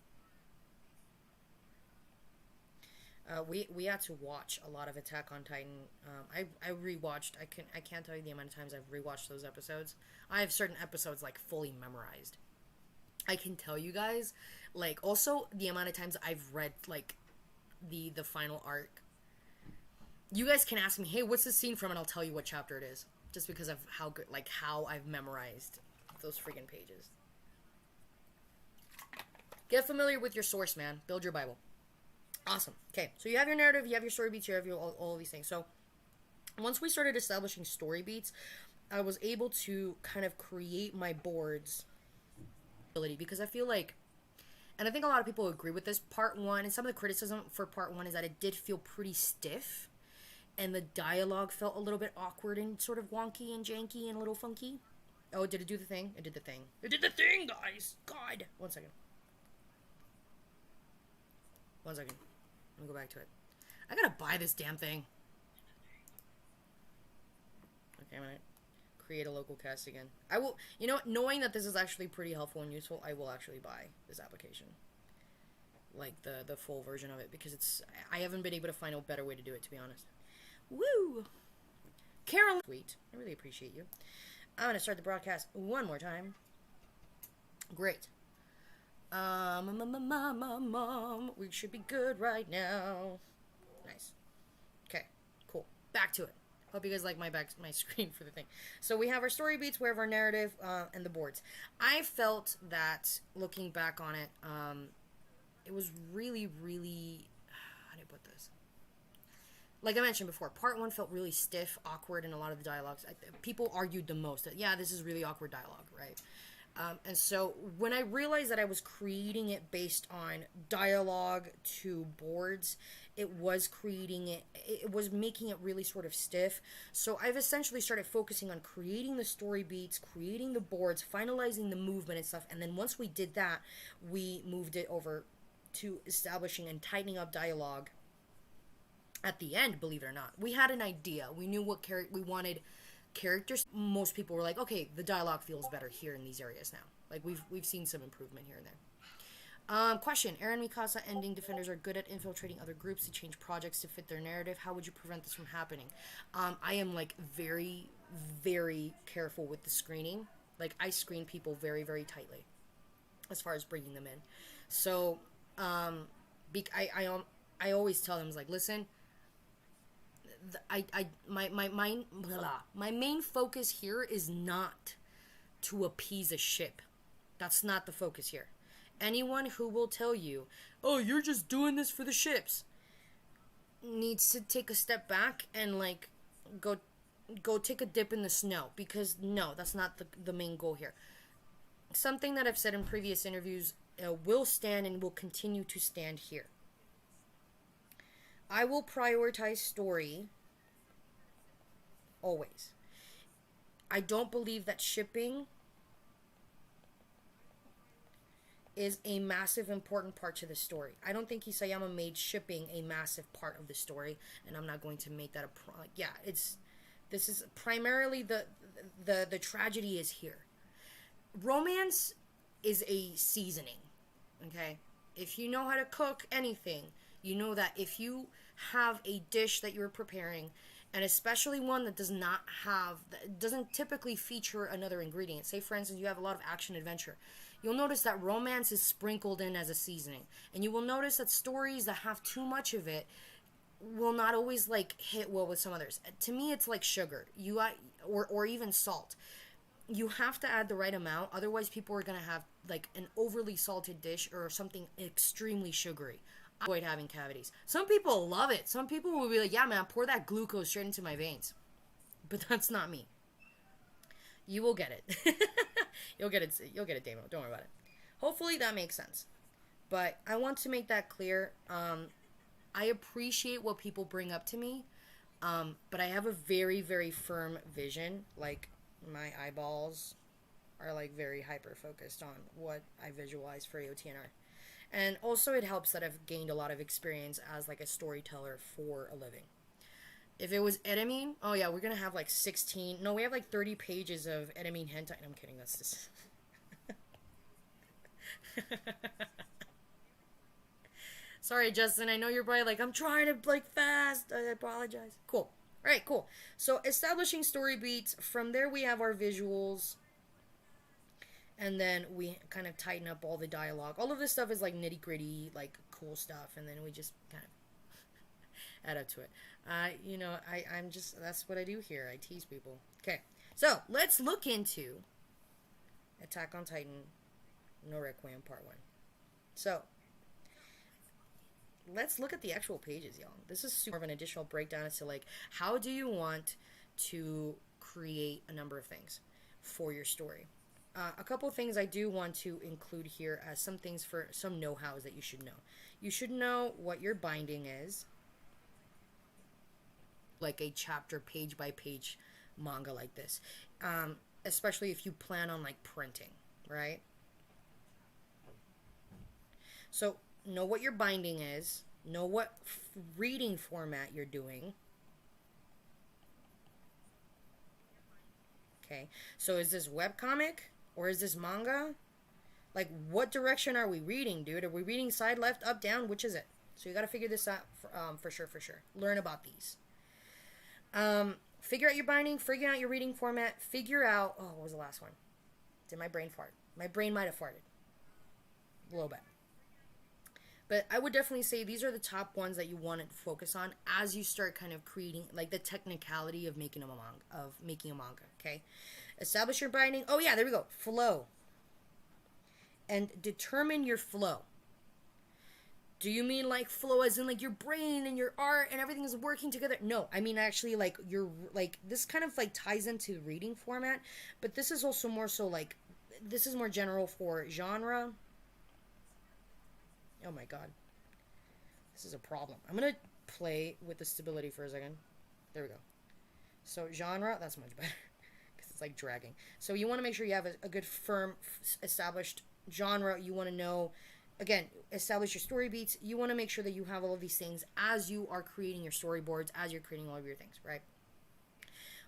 We had to watch a lot of Attack on Titan. I rewatched. I can't tell you the amount of times I've rewatched those episodes. I have certain episodes like fully memorized. I can tell you guys, like, also the amount of times I've read like the final arc. You guys can ask me, hey, what's this scene from, and I'll tell you what chapter it is, just because of how good, like how I've memorized those freaking pages. Get familiar with your source, man. Build your Bible. Awesome. Okay, so you have your narrative, you have your story beats, you have all of these things. So once we started establishing story beats, I was able to kind of create my boards, because I feel like, and I think a lot of people agree with this, part one, and some of the criticism for part one is that it did feel pretty stiff, and the dialogue felt a little bit awkward and sort of wonky and janky and a little funky. Oh, did it do the thing? It did the thing. It did the thing, guys! God! One second. Let me go back to it. I gotta buy this damn thing. Okay, I'm gonna create a local cast again. I will, knowing that this is actually pretty helpful and useful, I will actually buy this application. Like the full version of it, because I haven't been able to find a better way to do it, to be honest. Woo! Carol, sweet. I really appreciate you. I'm gonna start the broadcast one more time. Great. We should be good right now. Nice. Okay, cool. Back to it. Hope you guys like my screen for the thing. So we have our story beats, we have our narrative, and the boards. I felt that, looking back on it, it was really, really, how do I put this? Like I mentioned before, part one felt really stiff, awkward, in a lot of the dialogues. People argued the most that, yeah, this is really awkward dialogue, right? And so when I realized that I was creating it based on dialogue to boards, it was creating it, it was making it really sort of stiff. So I've essentially started focusing on creating the story beats, creating the boards, finalizing the movement and stuff. And then once we did that, we moved it over to establishing and tightening up dialogue at the end. Believe it or not, we had an idea. We knew what we wanted characters. Most people were like, okay, the dialogue feels better here in these areas now. Like we've seen some improvement here and there. Question: Eren, Mikasa, ending defenders are good at infiltrating other groups to change projects to fit their narrative. How would you prevent this from happening? I am like very, very careful with the screening. Like I screen people very, very tightly as far as bringing them in. So, I always tell them, like, listen, my main focus here is not to appease a ship. That's not the focus here. Anyone who will tell you, oh, you're just doing this for the ships, needs to take a step back and like go take a dip in the snow, because no, that's not the main goal here. Something that I've said in previous interviews will stand and will continue to stand here. I will prioritize story always. I don't believe that shipping is a massive important part to the story. I don't think Isayama made shipping a massive part of the story, and I'm not going to make that this is primarily the tragedy is here. Romance is a seasoning, okay? If you know how to cook anything, you know that if you have a dish that you're preparing, and especially one that doesn't typically feature another ingredient. Say, for instance, you have a lot of action adventure. You'll notice that romance is sprinkled in as a seasoning. And you will notice that stories that have too much of it will not always like hit well with some others. To me, it's like sugar. Or even salt. You have to add the right amount, otherwise people are going to have like an overly salted dish or something extremely sugary. I avoid having cavities. Some people love it. Some people will be like, yeah, man, pour that glucose straight into my veins. But that's not me. You will get it. You'll get it, Damo. Don't worry about it. Hopefully that makes sense. But I want to make that clear. I appreciate what people bring up to me. But I have a very, very firm vision. Like, my eyeballs are like very hyper focused on what I visualize for AOTNR. And also it helps that I've gained a lot of experience as like a storyteller for a living. If it was Edamine, oh yeah, we're gonna have like 16, no, we have like 30 pages of Edamine hentai. I'm kidding, that's just... Sorry, Justin, I know you're probably like, I'm trying to like fast, I apologize. Cool. Alright, cool. So, establishing story beats. From there we have our visuals. And then we kind of tighten up all the dialogue. All of this stuff is like nitty gritty, like cool stuff. And then we just kind of add up to it. I'm just, that's what I do here. I tease people. Okay, so let's look into Attack on Titan No Requiem Part 1. So, let's look at the actual pages, y'all. This is super of an additional breakdown as to like, how do you want to create a number of things for your story. A couple of things I do want to include here as some things for some know-hows that you should know. You should know what your binding is. Like a chapter page by page manga like this. Especially if you plan on like printing, right? So know what your binding is. Know what reading format you're doing. Okay, so is this webcomic? Or is this manga? Like, what direction are we reading, dude? Are we reading side, left, up, down? Which is it? So you gotta figure this out for sure. Learn about these. Figure out your binding, figure out your reading format, figure out... Oh, what was the last one? Did my brain fart? My brain might have farted. A little bit. But I would definitely say these are the top ones that you want to focus on as you start kind of creating, like, the technicality of making a manga, okay? Establish your binding. Oh, yeah, there we go. Flow. And determine your flow. Do you mean, like, flow as in, like, your brain and your art and everything is working together? No, I mean, actually, like, this kind of, like, ties into reading format. But this is also more so, like, this is more general for genre. Oh, my God. This is a problem. I'm gonna play with the stability for a second. There we go. So genre, that's much better because it's like dragging. So you want to make sure you have a good firm established genre. You want to know, again, establish your story beats. You want to make sure that you have all of these things as you are creating your storyboards, as you're creating all of your things, right?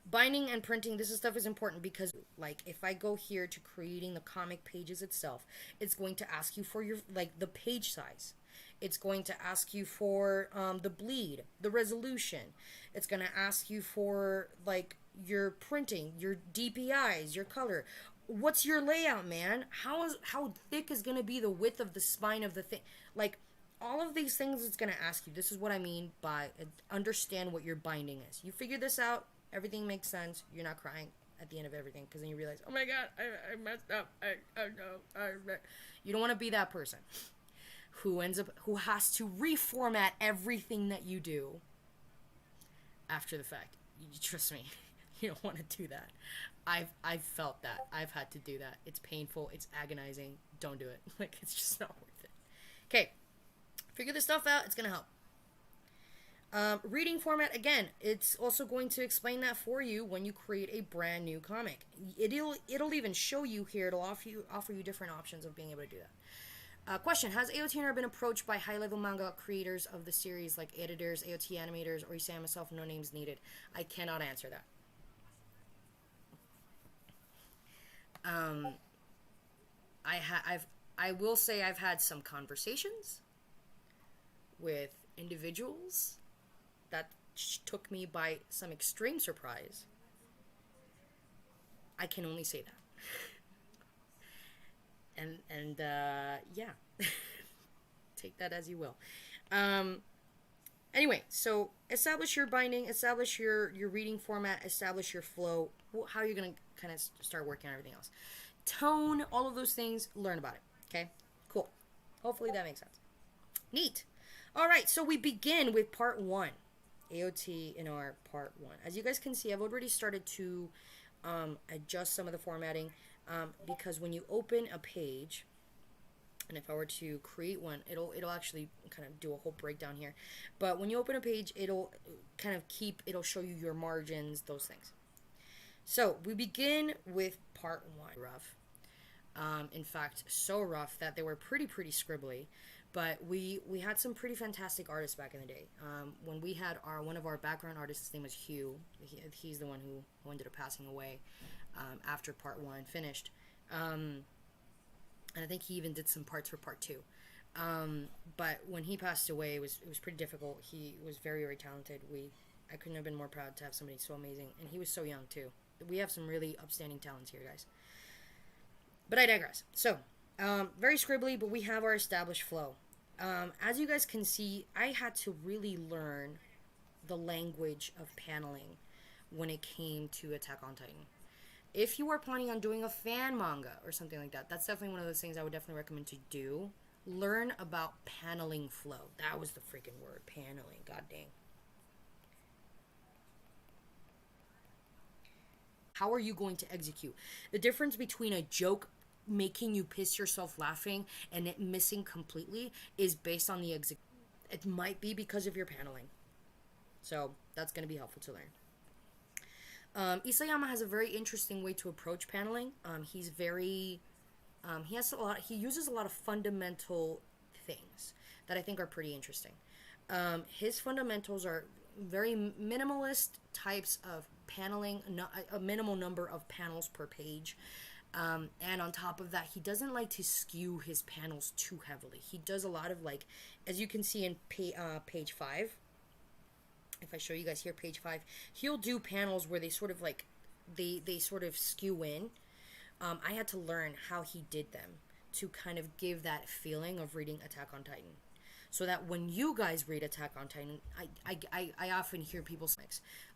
Binding and printing, this stuff is important because, like, if I go here to creating the comic pages itself, it's going to ask you for your, like, the page size. It's going to ask you for the bleed, the resolution. It's going to ask you for, like, your printing, your DPIs, your color. What's your layout, man? How thick is going to be the width of the spine of the thing? Like, all of these things it's going to ask you. This is what I mean by understand what your binding is. You figure this out, everything makes sense. You're not crying at the end of everything because then you realize, oh my god, I messed up. You don't want to be that person who has to reformat everything that you do after the fact. Trust me, you don't want to do that. I've felt that. I've had to do that. It's painful. It's agonizing. Don't do it. Like, it's just not worth it. Okay, figure this stuff out. It's gonna help. Reading format, again, it's also going to explain that for you when you create a brand new comic. It'll even show you here. It'll offer you different options of being able to do that. Question: has AOTNR been approached by high-level manga creators of the series, like editors, AOT animators, or you say myself, no names needed? I cannot answer that. I will say I've had some conversations with individuals that took me by some extreme surprise. I can only say that. And yeah. Take that as you will. Anyway, so establish your binding, establish your reading format, establish your flow, how you're going to kind of start working on everything else. Tone, all of those things, learn about it. Okay? Cool. Hopefully that makes sense. Neat. All right, so we begin with part 1. AOTNR part 1. As you guys can see, I've already started to adjust some of the formatting because when you open a page, and if I were to create one, it'll actually kind of do a whole breakdown here. But when you open a page, it'll kind of it'll show you your margins, those things. So we begin with part 1. Rough. In fact, so rough that they were pretty scribbly. But we had some pretty fantastic artists back in the day. When we had one of our background artists, his name was Hugh. He's the one who ended up passing away after part 1 finished. And I think he even did some parts for part 2. But when he passed away, it was pretty difficult. He was very talented. I couldn't have been more proud to have somebody so amazing. And he was so young, too. We have some really upstanding talents here, guys. But I digress. So, very scribbly, but we have our established flow. As you guys can see, I had to really learn the language of paneling when it came to Attack on Titan. If you are planning on doing a fan manga or something like that, that's definitely one of those things I would definitely recommend to do. Learn about paneling flow. That was the freaking word, paneling. God dang. How are you going to execute? The difference between a joke making you piss yourself laughing and it missing completely is based on the execution. It might be because of your paneling. So that's going to be helpful to learn. Isayama has a very interesting way to approach paneling. He uses a lot of fundamental things that I think are pretty interesting. His fundamentals are very minimalist types of paneling, a minimal number of panels per page. And on top of that, he doesn't like to skew his panels too heavily. He does a lot of, like, as you can see in page 5, if I show you guys here, page 5, he'll do panels where they sort of, like, they sort of skew in. I had to learn how he did them to kind of give that feeling of reading Attack on Titan. So that when you guys read Attack on Titan, I often hear people say,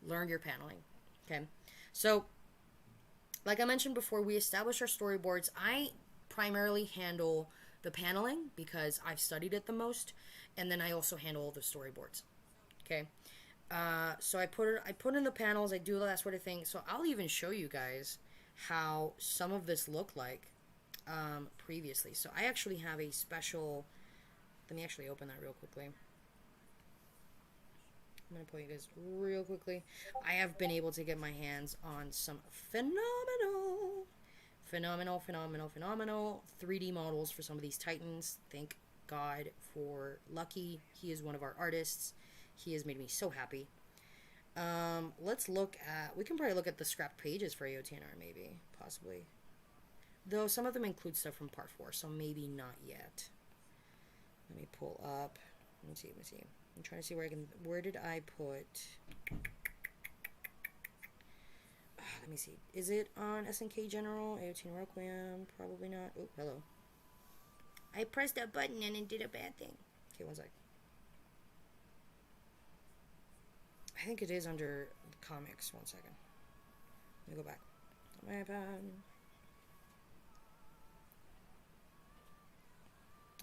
learn your paneling. Okay? So, like I mentioned before, we establish our storyboards. I primarily handle the paneling because I've studied it the most, and then I also handle all the storyboards. Okay? So I put in the panels, I do all that sort of thing. So I'll even show you guys how some of this looked like previously. So I actually have a special... Let me actually open that real quickly. I'm going to pull you guys real quickly. I have been able to get my hands on some phenomenal 3D models for some of these Titans. Thank God for Lucky. He is one of our artists. He has made me so happy. Let's look at... We can probably look at the scrapped pages for AOTNR, maybe. Possibly. Though some of them include stuff from part 4, so maybe not yet. Let me pull up. Let me see. I'm trying to see where I can... Where did I put... let me see. Is it on SNK General? AOTNR Requiem? Probably not. Oh, hello. I pressed a button and it did a bad thing. Okay, one sec. I think it is under comics. 1 second. Let me go back. On my iPad.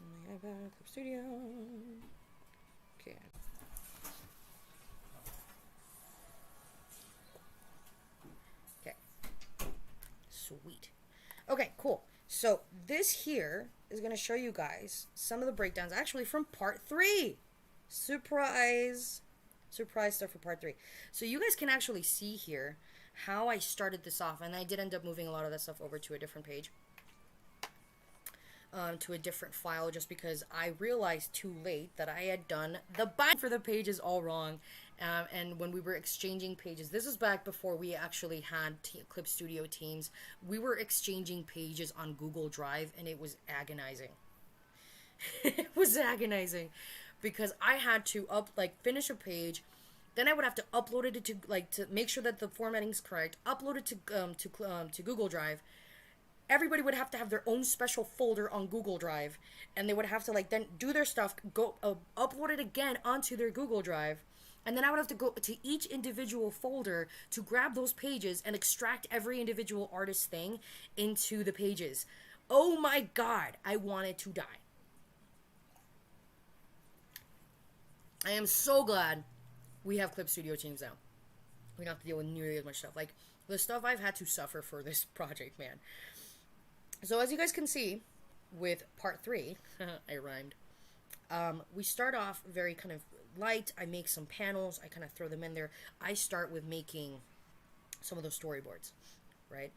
On my iPad. Clip Studio. Okay. Okay. Sweet. Okay, cool. So this here is going to show you guys some of the breakdowns actually from part 3. Surprise stuff for part 3. So you guys can actually see here how I started this off, and I did end up moving a lot of that stuff over to a different page, to a different file, just because I realized too late that I had done the bind for the pages all wrong. And when we were exchanging pages, this was back before we actually had Clip Studio teams, we were exchanging pages on Google Drive, and it was agonizing. It was agonizing. Because I had to finish a page, then I would have to upload it to make sure that the formatting is correct, upload it to Google Drive. Everybody would have to have their own special folder on Google Drive, and they would have to then do their stuff, go upload it again onto their Google Drive, and then I would have to go to each individual folder to grab those pages and extract every individual artist thing into the pages. Oh my God, I wanted to die. I am so glad we have Clip Studio teams now. We don't have to deal with nearly as much stuff. Like, the stuff I've had to suffer for this project, man. So, as you guys can see, with part 3, I rhymed, we start off very kind of light. I make some panels. I kind of throw them in there. I start with making some of those storyboards, right?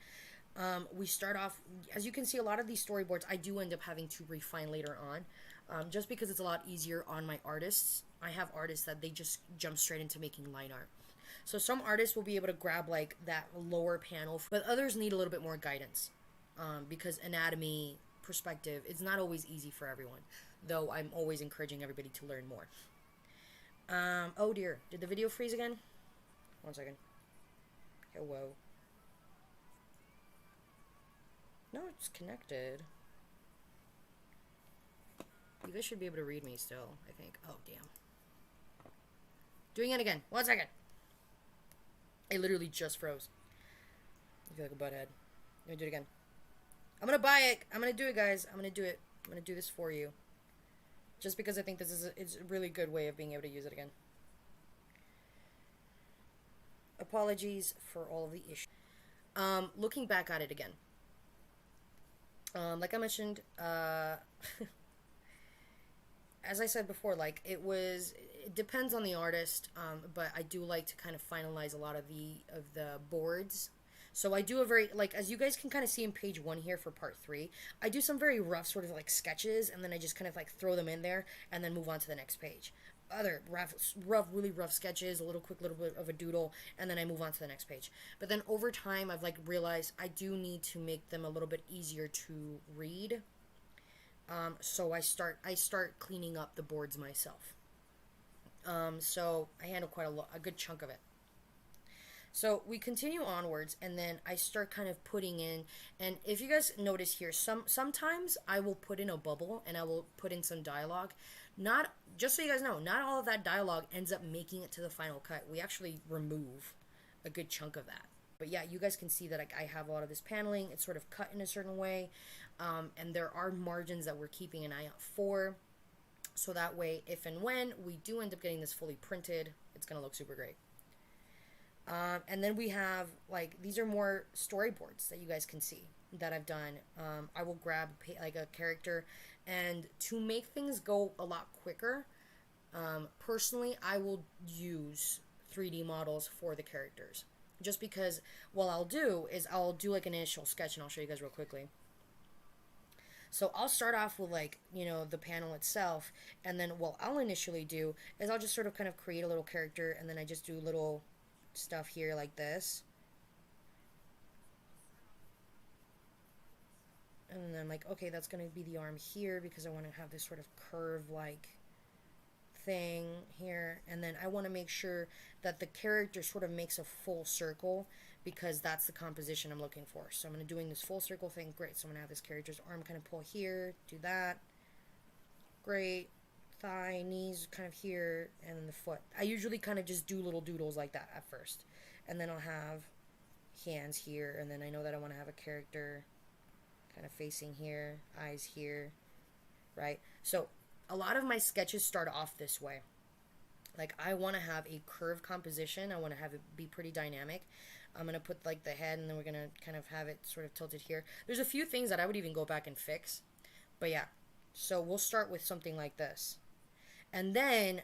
We start off, as you can see, a lot of these storyboards I do end up having to refine later on, just because it's a lot easier on my artists. I have artists that they just jump straight into making line art. So some artists will be able to grab that lower panel, but others need a little bit more guidance, because anatomy, perspective, it's not always easy for everyone, though I'm always encouraging everybody to learn more. Oh dear, did the video freeze again? 1 second. Hello. No, it's connected. You guys should be able to read me still, I think. Oh, damn. Doing it again. 1 second. I literally just froze. I feel like a butthead. Let me do it again. I'm gonna buy it. I'm gonna do it, guys. I'm gonna do it. I'm gonna do this for you. Just because I think this is it's a really good way of being able to use it again. Apologies for all of the issues. Looking back at it again. Like I mentioned, as I said before, it depends on the artist, but I do like to kind of finalize a lot of the boards. So I do a very, as you guys can kind of see in page 1 here for part 3, I do some very rough sort of sketches, and then I just kind of throw them in there, and then move on to the next page. Other really rough sketches, a little bit of a doodle, and then I move on to the next page. But then over time, I've realized I do need to make them a little bit easier to read. So I start cleaning up the boards myself. So I handle quite a good chunk of it. So we continue onwards, and then I start kind of putting in, and if you guys notice here, sometimes I will put in a bubble, and I will put in some dialogue. Just so you guys know, not all of that dialogue ends up making it to the final cut. We actually remove a good chunk of that. But yeah, you guys can see that I have a lot of this paneling. It's sort of cut in a certain way, and there are margins that we're keeping an eye out for. So that way, if and when we do end up getting this fully printed, it's going to look super great. And then we have, these are more storyboards that you guys can see that I've done. I will grab, a character, and to make things go a lot quicker, Personally, I will use 3D models for the characters. Just because what I'll do is I'll do like an initial sketch, and I'll show you guys real quickly. So I'll start off with like, the panel itself, and then what I'll initially do is I'll just sort of kind of create a little character, and then I just do little stuff here like this. And then I'm like, okay, that's going to be the arm here because I want to have this sort of curve like thing here. And then I want to make sure that the character sort of makes a full circle because that's the composition I'm looking for. So I'm going to doing this full circle thing. Great. So I'm going to have this character's arm kind of pull here, do that. Great. Thigh, knees kind of here, and then the foot. I usually kind of just do little doodles like that at first. And then I'll have hands here, and then I know that I want to have a character kind of facing here, eyes here, right? So a lot of my sketches start off this way. Like, I want to have a curved composition. I want to have it be pretty dynamic. I'm going to put like the head, and then we're going to kind of have it sort of tilted here. There's a few things that I would even go back and fix. But yeah, so we'll start with something like this. And then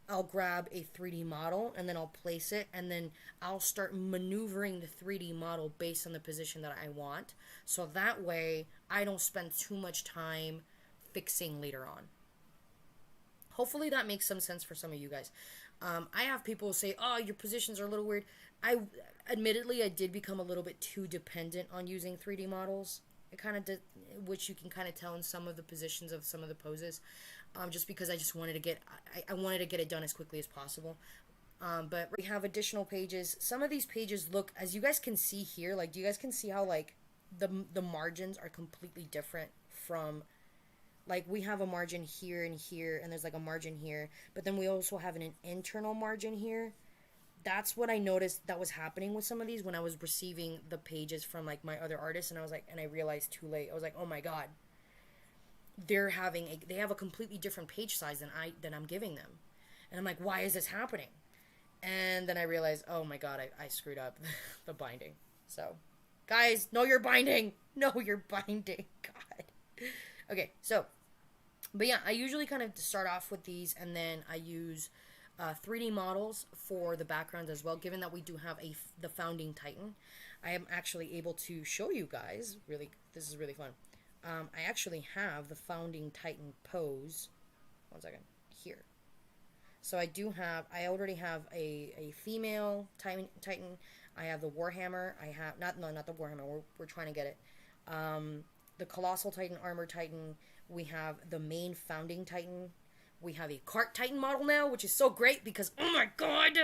I'll grab a 3D model, and then I'll place it, and then I'll start maneuvering the 3D model based on the position that I want. So that way, I don't spend too much time fixing later on. Hopefully that makes some sense for some of you guys. I have people say, oh, your positions are a little weird. Admittedly, I did become a little bit too dependent on using 3D models. It kind of did, which you can kind of tell in some of the positions of some of the poses. Just because I just wanted to get, I wanted to get it done as quickly as possible. But we have additional pages. Some of these pages look, as you guys can see here, like, do you guys can see how, like, the margins are completely different from, like, we have a margin here, and there's, like, a margin here. But then we also have an internal margin here. That's what I noticed that was happening with some of these when I was receiving the pages from, like, my other artists. And I was like, and I realized too late. I was like, oh my god. They have a completely different page size than I'm giving them. And I'm like, why is this happening? And then I realized, oh my god, I screwed up the binding. So, guys, know your binding. Know your binding. God. Okay, so, but yeah, I usually kind of start off with these, and then I use 3D models for the backgrounds as well. Given that we do have the founding Titan, I am actually able to show you guys. Really, this is really fun. I actually have the founding Titan pose. One second. Here. So I already have a female Titan. I have the Warhammer. I have, not the Warhammer. We're trying to get it. The Colossal Titan, Armor Titan. We have the main founding Titan. We have a Cart Titan model now, which is so great because, oh my god!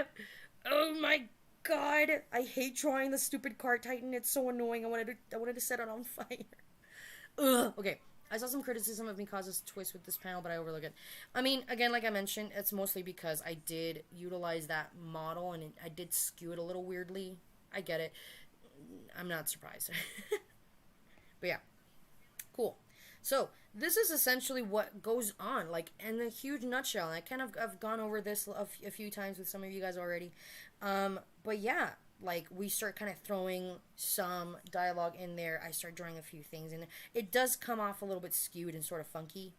Oh my god! I hate drawing the stupid Cart Titan. It's so annoying. I wanted to set it on fire. Ugh. Okay, I saw some criticism of me cause this twist with this panel, but I overlook it. I mean, again, like I mentioned, it's mostly because I did utilize that model, and I did skew it a little weirdly. I get it. I'm not surprised. But yeah, cool. So, this is essentially what goes on, like, in a huge nutshell. And I've gone over this a few times with some of you guys already. But yeah, like, we start kind of throwing some dialogue in there. I start drawing a few things, and it does come off a little bit skewed and sort of funky.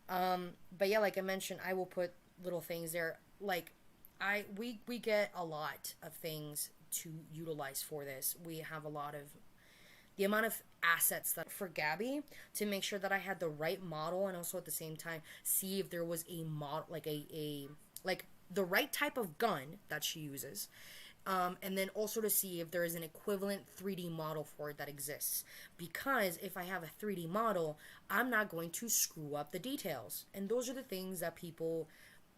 But yeah, like I mentioned, I will put little things there. Like, we get a lot of things to utilize for this. We have a lot of, the amount of assets that for Gabby to make sure that I had the right model, and also at the same time see if there was a model, like like the right type of gun that she uses. And then also to see if there is an equivalent 3D model for it that exists. Because if I have a 3D model, I'm not going to screw up the details. And those are the things that people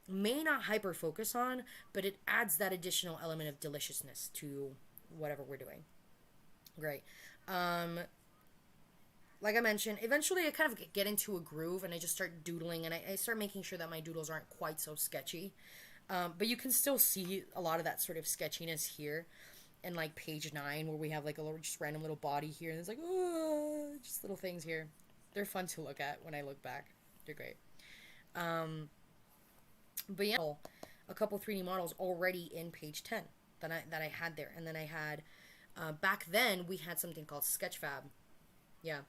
may not hyper focus on, but it adds that additional element of deliciousness to whatever we're doing. Great. Like I mentioned, eventually I kind of get into a groove, and I just start doodling, and I start making sure that my doodles aren't quite so sketchy. But you can still see a lot of that sort of sketchiness here in, like, page 9, where we have, like, a little, just random little body here, and it's like, oh, just little things here. They're fun to look at when I look back. They're great. But yeah, a couple 3D models already in page 10 that I had there. And then I had, back then, we had something called Sketchfab. Yeah.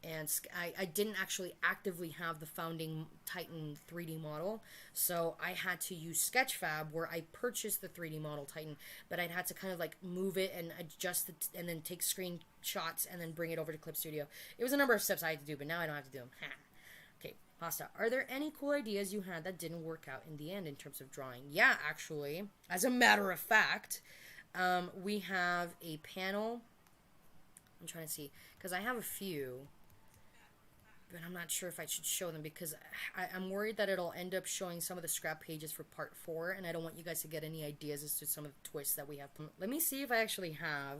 and I didn't actually actively have the founding Titan 3D model, so I had to use Sketchfab, where I purchased the 3D model Titan, but I'd had to kind of like move it and adjust it and then take screenshots and then bring it over to Clip Studio. It was a number of steps I had to do, but now I don't have to do them. Okay, Pasta, are there any cool ideas you had that didn't work out in the end in terms of drawing? Yeah, actually, as a matter of fact, we have a panel. I'm trying to see, because I have a few, but I'm not sure if I should show them, because I'm worried that it'll end up showing some of the scrap pages for part 4, and I don't want you guys to get any ideas as to some of the twists that we have. Let me see if I actually have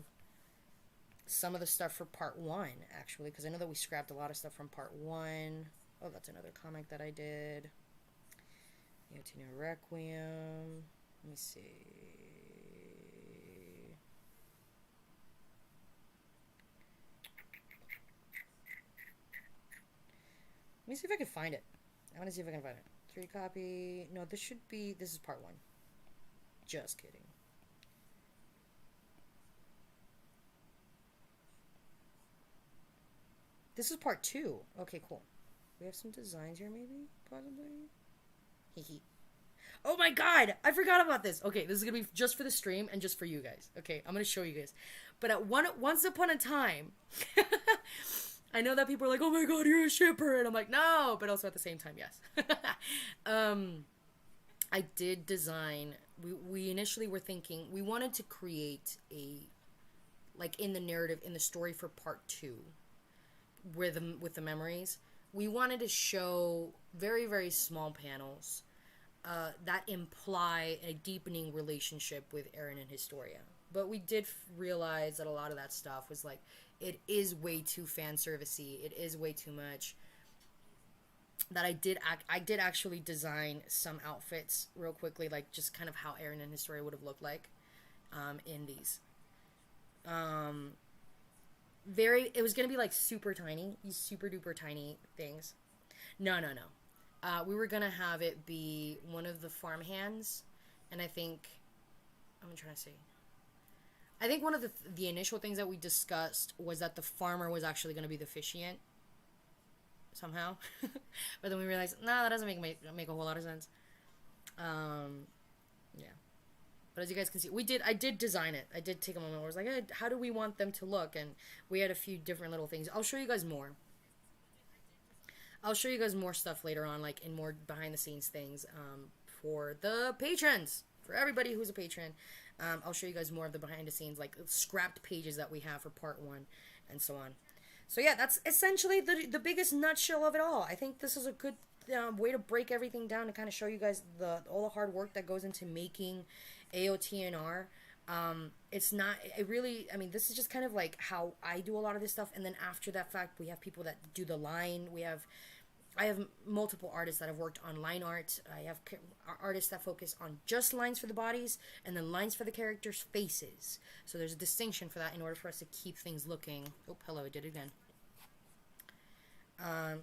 some of the stuff for part 1, actually, because I know that we scrapped a lot of stuff from part 1. Oh, that's another comic that I did. AOTNR Requiem. Let me see. Let me see if I can find it. I want to see if I can find it. 3 copy. No, this should be... This is part 1. Just kidding. This is part 2. Okay, cool. We have some designs here, maybe? Possibly? Hee. Oh my god! I forgot about this! Okay, this is gonna be just for the stream and just for you guys. Okay, I'm gonna show you guys. But once upon a time... I know that people are like, oh my god, you're a shipper! And I'm like, no! But also at the same time, yes. I did design... We initially were thinking... We wanted to create a... Like, in the narrative, in the story for part 2... with the memories... We wanted to show very, very small panels that imply a deepening relationship with Eren and Historia. But we did realize that a lot of that stuff was like, it is way too fan servicey. It is way too much. That I did actually design some outfits real quickly, like just kind of how Eren and Historia would have looked like in these. It was gonna be like super tiny, these super duper tiny things. No. We were gonna have it be one of the farm hands, and I think I'm trying to see. I think one of the initial things that we discussed was that the farmer was actually gonna be the officiant somehow, but then we realized that doesn't make a whole lot of sense. Yeah. But as you guys can see, I did design it. I did take a moment where I was like, hey, how do we want them to look? And we had a few different little things. I'll show you guys more. I'll show you guys more stuff later on, like in more behind the scenes things for the patrons. For everybody who's a patron. I'll show you guys more of the behind the scenes, like scrapped pages that we have for part 1 and so on. So yeah, that's essentially the biggest nutshell of it all. I think this is a good way to break everything down to kind of show you guys all the hard work that goes into making AOTNR. It's not, it really, I mean, this is just kind of like how I do a lot of this stuff, and then after that fact, we have people that do the line. I have multiple artists that have worked on line art. I have artists that focus on just lines for the bodies, and then lines for the characters' faces. So there's a distinction for that in order for us to keep things looking. Oh, hello, I did it again. Let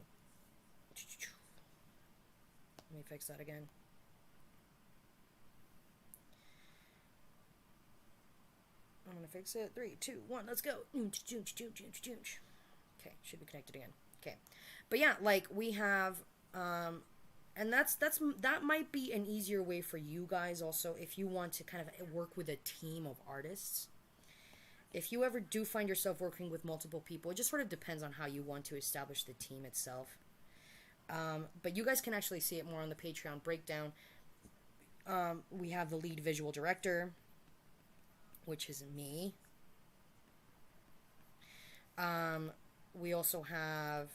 me fix that again. I'm gonna fix it. 3, 2, 1, let's go. Okay, should be connected again. Okay, but yeah, like we have, and that might be an easier way for you guys also if you want to kind of work with a team of artists. If you ever do find yourself working with multiple people, it just sort of depends on how you want to establish the team itself. But you guys can actually see it more on the Patreon breakdown. We have the lead visual director, which is me. We also have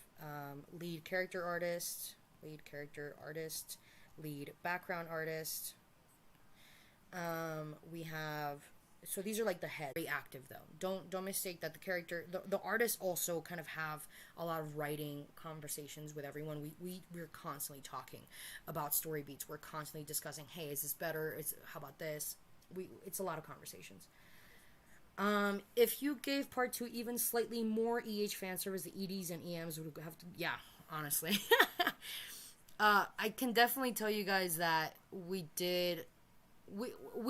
lead character artist, lead background artist. We have, so these are like the head. Very active though. Don't mistake that the character, the artists also kind of have a lot of writing conversations with everyone. We're constantly talking about story beats. We're constantly discussing, hey, is this better? How about this? It's a lot of conversations. If you gave part 2 even slightly more EH fan service, the EDs and EMs would have to, yeah, honestly. I can definitely tell you guys that we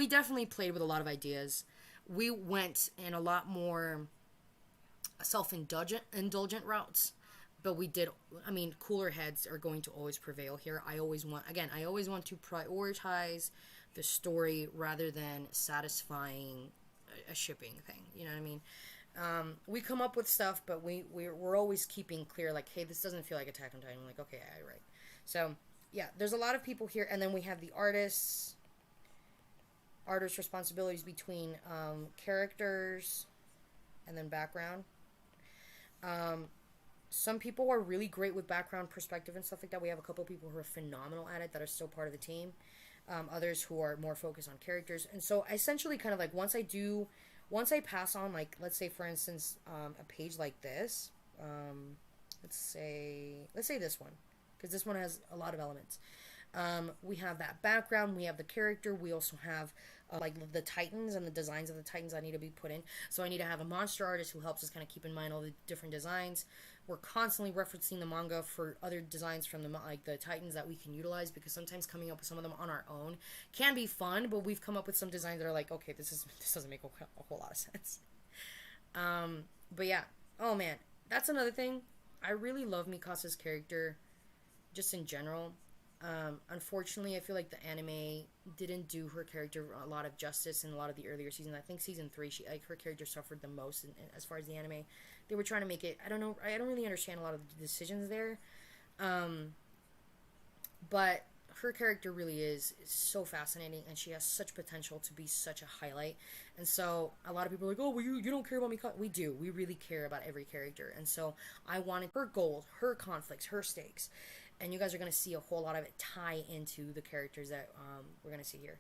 definitely played with a lot of ideas. We went in a lot more self-indulgent routes. but we did, I mean, cooler heads are going to always prevail here. I always want, again, I always want to prioritize the story rather than satisfying a shipping thing. You know what I mean? We come up with stuff, but we're always keeping clear, like, hey, this doesn't feel like Attack on Titan. I'm like, okay, yeah, right. So, yeah, there's a lot of people here, and then we have the artists responsibilities between characters and then background. Some people are really great with background perspective and stuff like that. We have a couple of people who are phenomenal at it that are still part of the team. Others who are more focused on characters. And so essentially kind of like once I pass on, like, let's say for instance, a page like this, let's say this one, because this one has a lot of elements. We have that background, we have the character, we also have like the Titans and the designs of the Titans that need to be put in. So I need to have a monster artist who helps us kind of keep in mind all the different designs. We're constantly referencing the manga for other designs from the Titans that we can utilize, because sometimes coming up with some of them on our own can be fun, but we've come up with some designs that are like, okay, this doesn't make a whole lot of sense. But yeah, oh man, that's another thing. I really love Mikasa's character, just in general. Unfortunately, I feel like the anime didn't do her character a lot of justice in a lot of the earlier seasons. I think season 3, her character suffered the most as far as the anime. They were trying to make it, I don't know, I don't really understand a lot of the decisions there. But her character really is so fascinating, and she has such potential to be such a highlight. And so a lot of people are like, oh, well, you don't care about me. We do. We really care about every character. And so I wanted her goals, her conflicts, her stakes. And you guys are going to see a whole lot of it tie into the characters that we're going to see here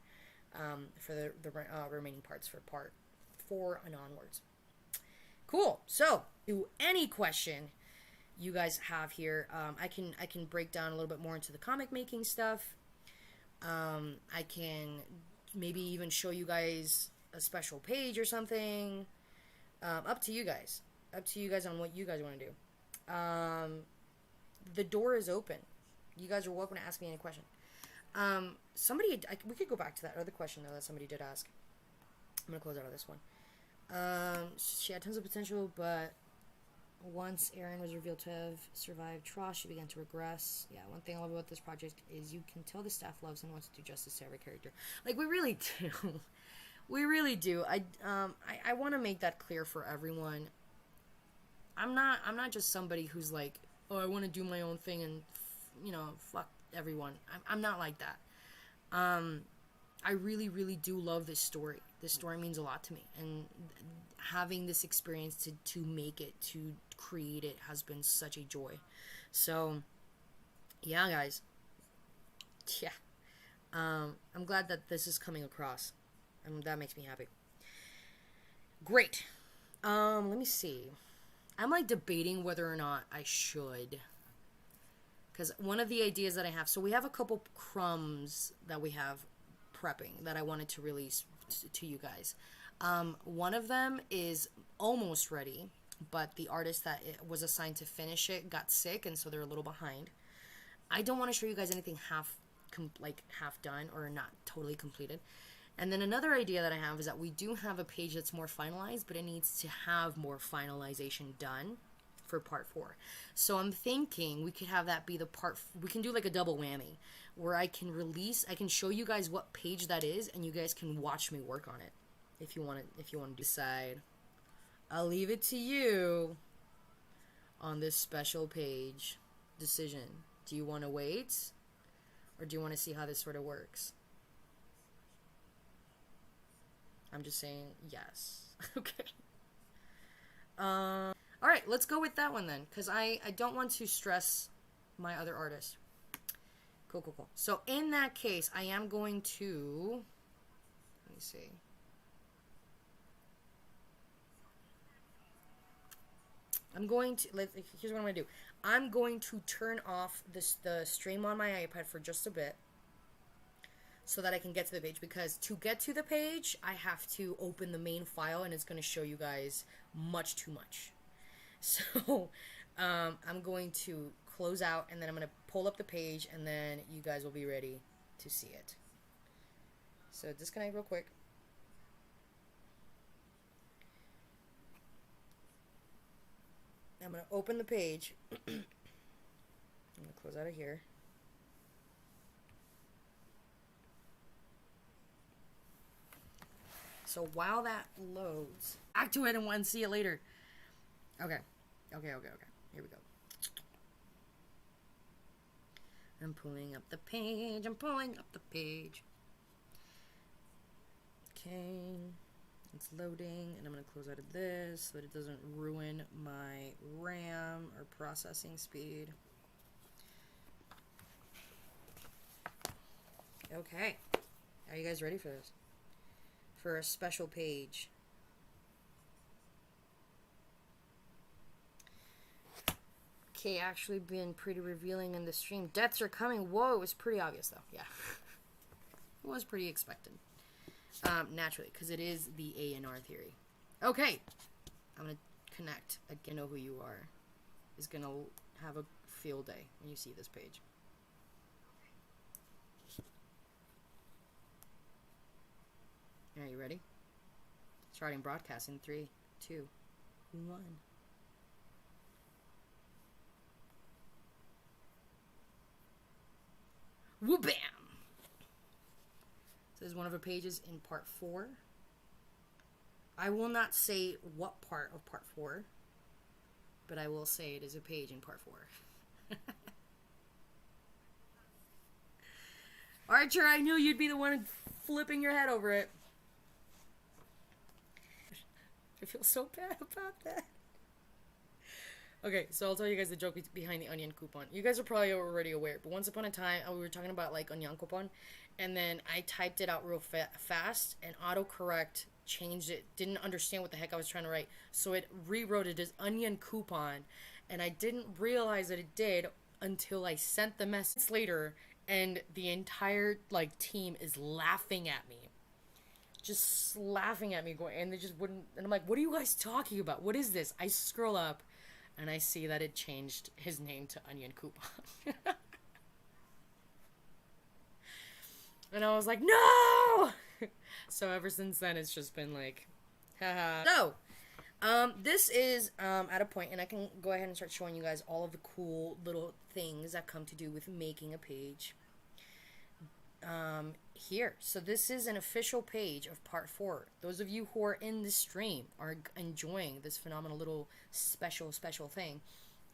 for the remaining parts for part 4 and onwards. Cool. So, to any question you guys have here, I can break down a little bit more into the comic making stuff. I can maybe even show you guys a special page or something. Up to you guys. Up to you guys on what you guys want to do. The door is open. You guys are welcome to ask me any question. We could go back to that other question though that somebody did ask. I'm gonna close out of this one. She had tons of potential, but once Eren was revealed to have survived Tross, she began to regress. Yeah, one thing I love about this project is you can tell the staff loves and wants to do justice to every character. Like, we really do. We really do. I want to make that clear for everyone. I'm not just somebody who's like, oh, I want to do my own thing and, fuck everyone. I'm not like that. I really, really do love this story. This story means a lot to me. And having this experience to make it, to create it, has been such a joy. So, yeah, guys. Yeah. I'm glad that this is coming across. And that makes me happy. Great. Let me see. I'm like debating whether or not I should. Because one of the ideas that I have, so we have a couple crumbs that we have prepping that I wanted to release to you guys. One of them is almost ready, but the artist that it was assigned to finish it got sick, and so they're a little behind. I don't want to show you guys anything half done or not totally completed. And then another idea that I have is that we do have a page that's more finalized, but it needs to have more finalization done for part 4. So I'm thinking we could have that be we can do like a double whammy where I can show you guys what page that is, and you guys can watch me work on it if you want to decide. I'll leave it to you on this special page decision. Do you want to wait, or do you want to see how this sort of works? I'm just saying yes. Okay. Alright, let's go with that one then, because I don't want to stress my other artist. Cool. So in that case, I am going to... Let me see. Here's what I'm going to do. I'm going to turn off the stream on my iPad for just a bit, so that I can get to the page, because to get to the page, I have to open the main file, and it's going to show you guys much too much. So, I'm going to close out, and then I'm going to pull up the page, and then you guys will be ready to see it. So, disconnect real quick. I'm I'm going to open the page. I'm going to close out of here. So while that loads, back to it and see it later. Okay. Here we go. I'm pulling up the page. Okay. It's loading, and I'm going to close out of this so that it doesn't ruin my RAM or processing speed. Okay. Are you guys ready for this? For a special page. Okay, actually been pretty revealing in the stream. Deaths are coming. Whoa, it was pretty obvious though. Yeah. It was pretty expected. Naturally, because it is the AOTNR theory. Okay. I'm going to connect. I know who you are. Is going to have a field day when you see this page. Are you ready? Starting broadcast in 3, 2, 1. Woo bam! This is one of the pages in part 4. I will not say what part of part 4, but I will say it is a page in part 4. Archer, I knew you'd be the one flipping your head over it. I feel so bad about that. Okay, so I'll tell you guys the joke behind the onion coupon. You guys are probably already aware, but once upon a time, we were talking about, like, onion coupon, and then I typed it out real fast, and autocorrect changed it, didn't understand what the heck I was trying to write, so it rewrote it as onion coupon, and I didn't realize that it did until I sent the message later, and the entire, like, team is laughing at me. Just laughing at me, going, and they just wouldn't, and I'm like, what are you guys talking about? What is this? I scroll up, and I see that it changed his name to Onion Coupon. And I was like, no! So ever since then, it's just been like, haha. So, this is at a point, and I can go ahead and start showing you guys all of the cool little things that come to do with making a page. Here. So this is an official page of part 4. Those of you who are in the stream are enjoying this phenomenal little special thing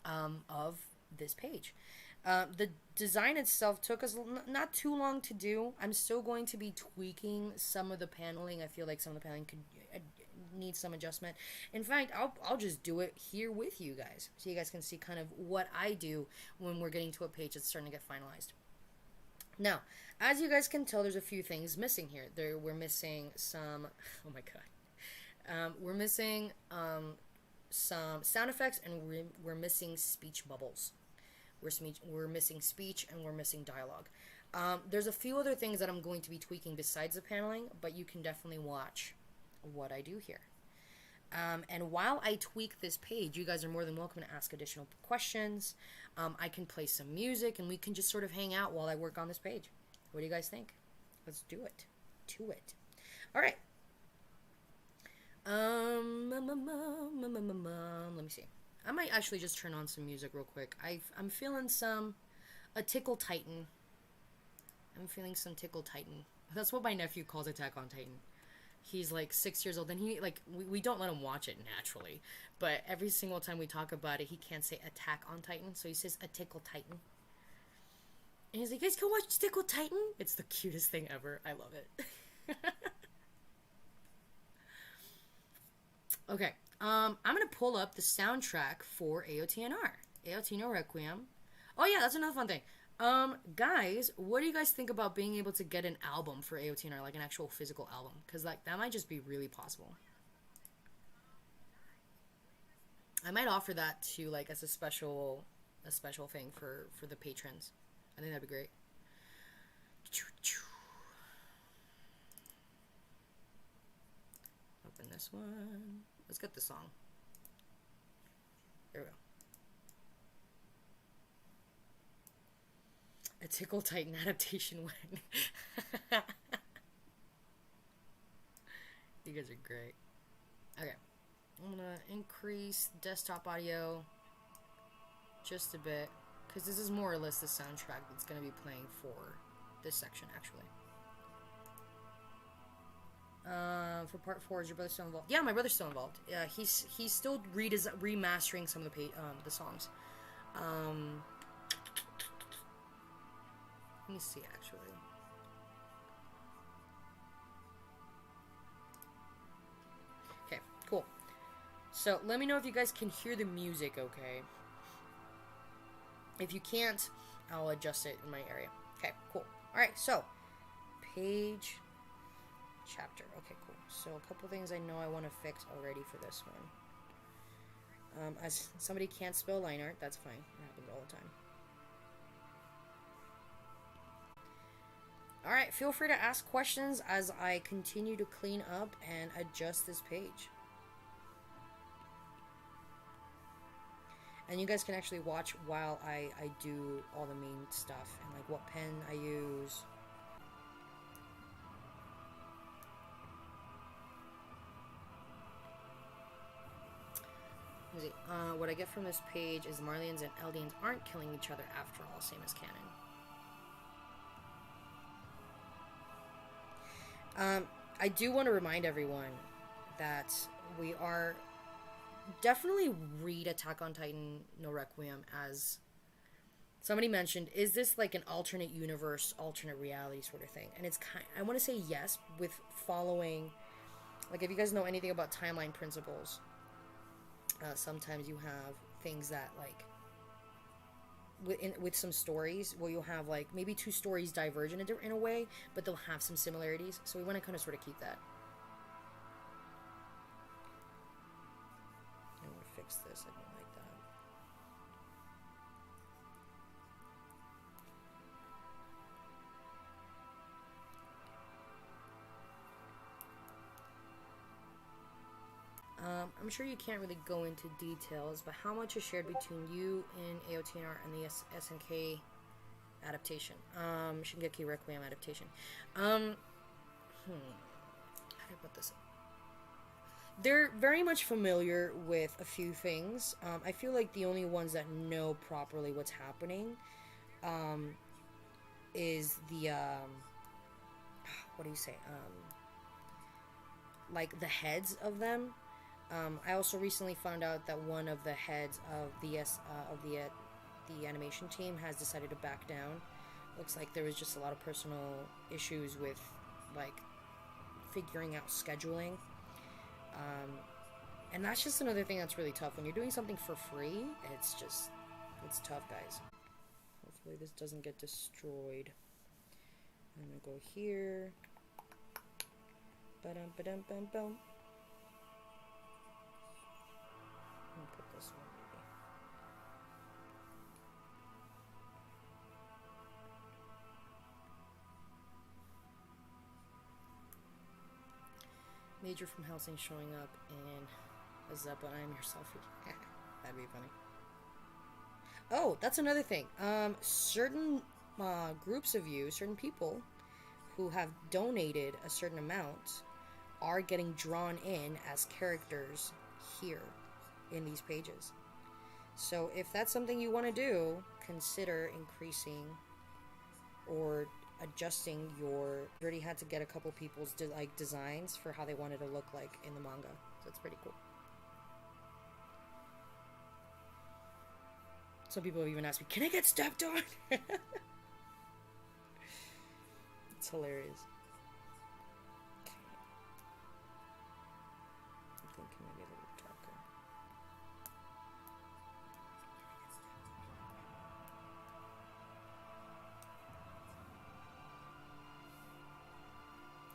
of this page. The design itself took us not too long to do. I'm still going to be tweaking some of the paneling. I feel like some of the paneling could need some adjustment. In fact, I'll just do it here with you guys, so you guys can see kind of what I do when we're getting to a page that's starting to get finalized. Now, as you guys can tell, there's a few things missing here. We're missing some, oh my god, we're missing some sound effects, and we're missing speech bubbles. We're missing speech, and we're missing dialogue. There's a few other things that I'm going to be tweaking besides the paneling, but you can definitely watch what I do here. And while I tweak this page, you guys are more than welcome to ask additional questions. I can play some music, and we can just sort of hang out while I work on this page. What do you guys think? Let's do it. To it. All right. Let me see. I might actually just turn on some music real quick. I'm feeling a Tickle Titan. I'm feeling some Tickle Titan. That's what my nephew calls Attack on Titan. He's like 6 years old, and he like we don't let him watch it naturally, but every single time we talk about it, he can't say Attack on Titan, so he says a Tickle Titan. And he's like, "Guys, go watch Tickle Titan." It's the cutest thing ever. I love it. Okay, I'm gonna pull up the soundtrack for AOTNR, AOTNR Requiem. Oh yeah, that's another fun thing. Guys, what do you guys think about being able to get an album for AOTNR, like an actual physical album? Because, like, that might just be really possible. I might offer that to, like, as a special thing for the patrons. I think that'd be great. Open this one. Let's get the song. There we go. A Tickle Titan adaptation win. You guys are great. Okay. I'm gonna increase desktop audio. just a bit, because this is more or less the soundtrack that's going to be playing for this section, actually. For part 4, is your brother still involved? Yeah, my brother's still involved. Yeah, he's still remastering some of the songs. Let me see, actually. Okay, cool. So, let me know if you guys can hear the music, okay? If you can't, I'll adjust it in my area. Okay, cool. Alright, so, page, chapter. Okay, cool. So, a couple things I know I want to fix already for this one. As somebody can't spell line art, that's fine. It happens all the time. Alright, feel free to ask questions as I continue to clean up and adjust this page. And you guys can actually watch while I do all the main stuff and like what pen I use. Let's see. What I get from this page is Marlians and Eldians aren't killing each other after all, same as canon. I do want to remind everyone that we are definitely read Attack on Titan No Requiem as somebody mentioned, is this like an alternate universe, alternate reality sort of thing? And it's I want to say yes, with following, like if you guys know anything about timeline principles, sometimes you have things that like with some stories where you'll have like maybe two stories diverge in a way, but they'll have some similarities. So we want to kind of sort of keep that. I want to fix this. I don't like that. I'm sure you can't really go into details, but how much is shared between you and AOTNR and the SNK adaptation? Shingeki Requiem adaptation. How do I put this? They're very much familiar with a few things. I feel like the only ones that know properly what's happening is the what do you say? Like the heads of them. I also recently found out that one of the heads of the animation team has decided to back down. Looks like there was just a lot of personal issues with like figuring out scheduling. And that's just another thing that's really tough. When you're doing something for free, it's tough, guys. Hopefully this doesn't get destroyed. I'm gonna go here. Ba-dum, ba-dum, bum, bum. Let me put this one maybe. Major from Helsing showing up in a Zeppelin. I am yourself. That'd be funny. Oh, that's another thing. Certain groups of you, certain people who have donated a certain amount are getting drawn in as characters here in these pages. So if that's something you want to do, consider increasing or adjusting your... You already had to get a couple people's designs for how they wanted to look like in the manga. So it's pretty cool. Some people have even asked me, can I get stepped on? It's hilarious. Okay. I think maybe a little darker.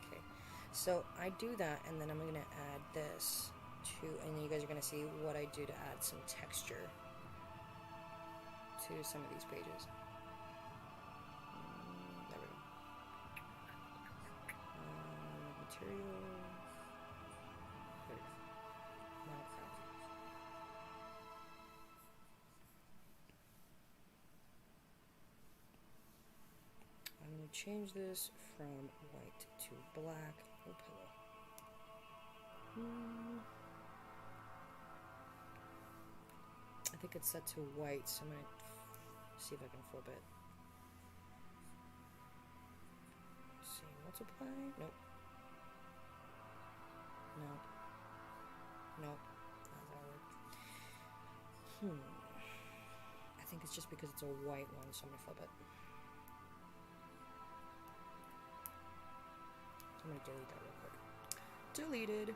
Okay, so I do that, and then I'm going to add this to, and then you guys are going to see what I do to add some texture to some of these pages. There we go. Material. There we go. I'm going to change this from white to black. Oh, pillow. I think it's set to white, so I'm gonna see if I can flip it. Let's see, multiply? Nope. Nope. Nope. Not that work. I think it's just because it's a white one, so I'm gonna flip it. I'm gonna delete that real quick. Deleted.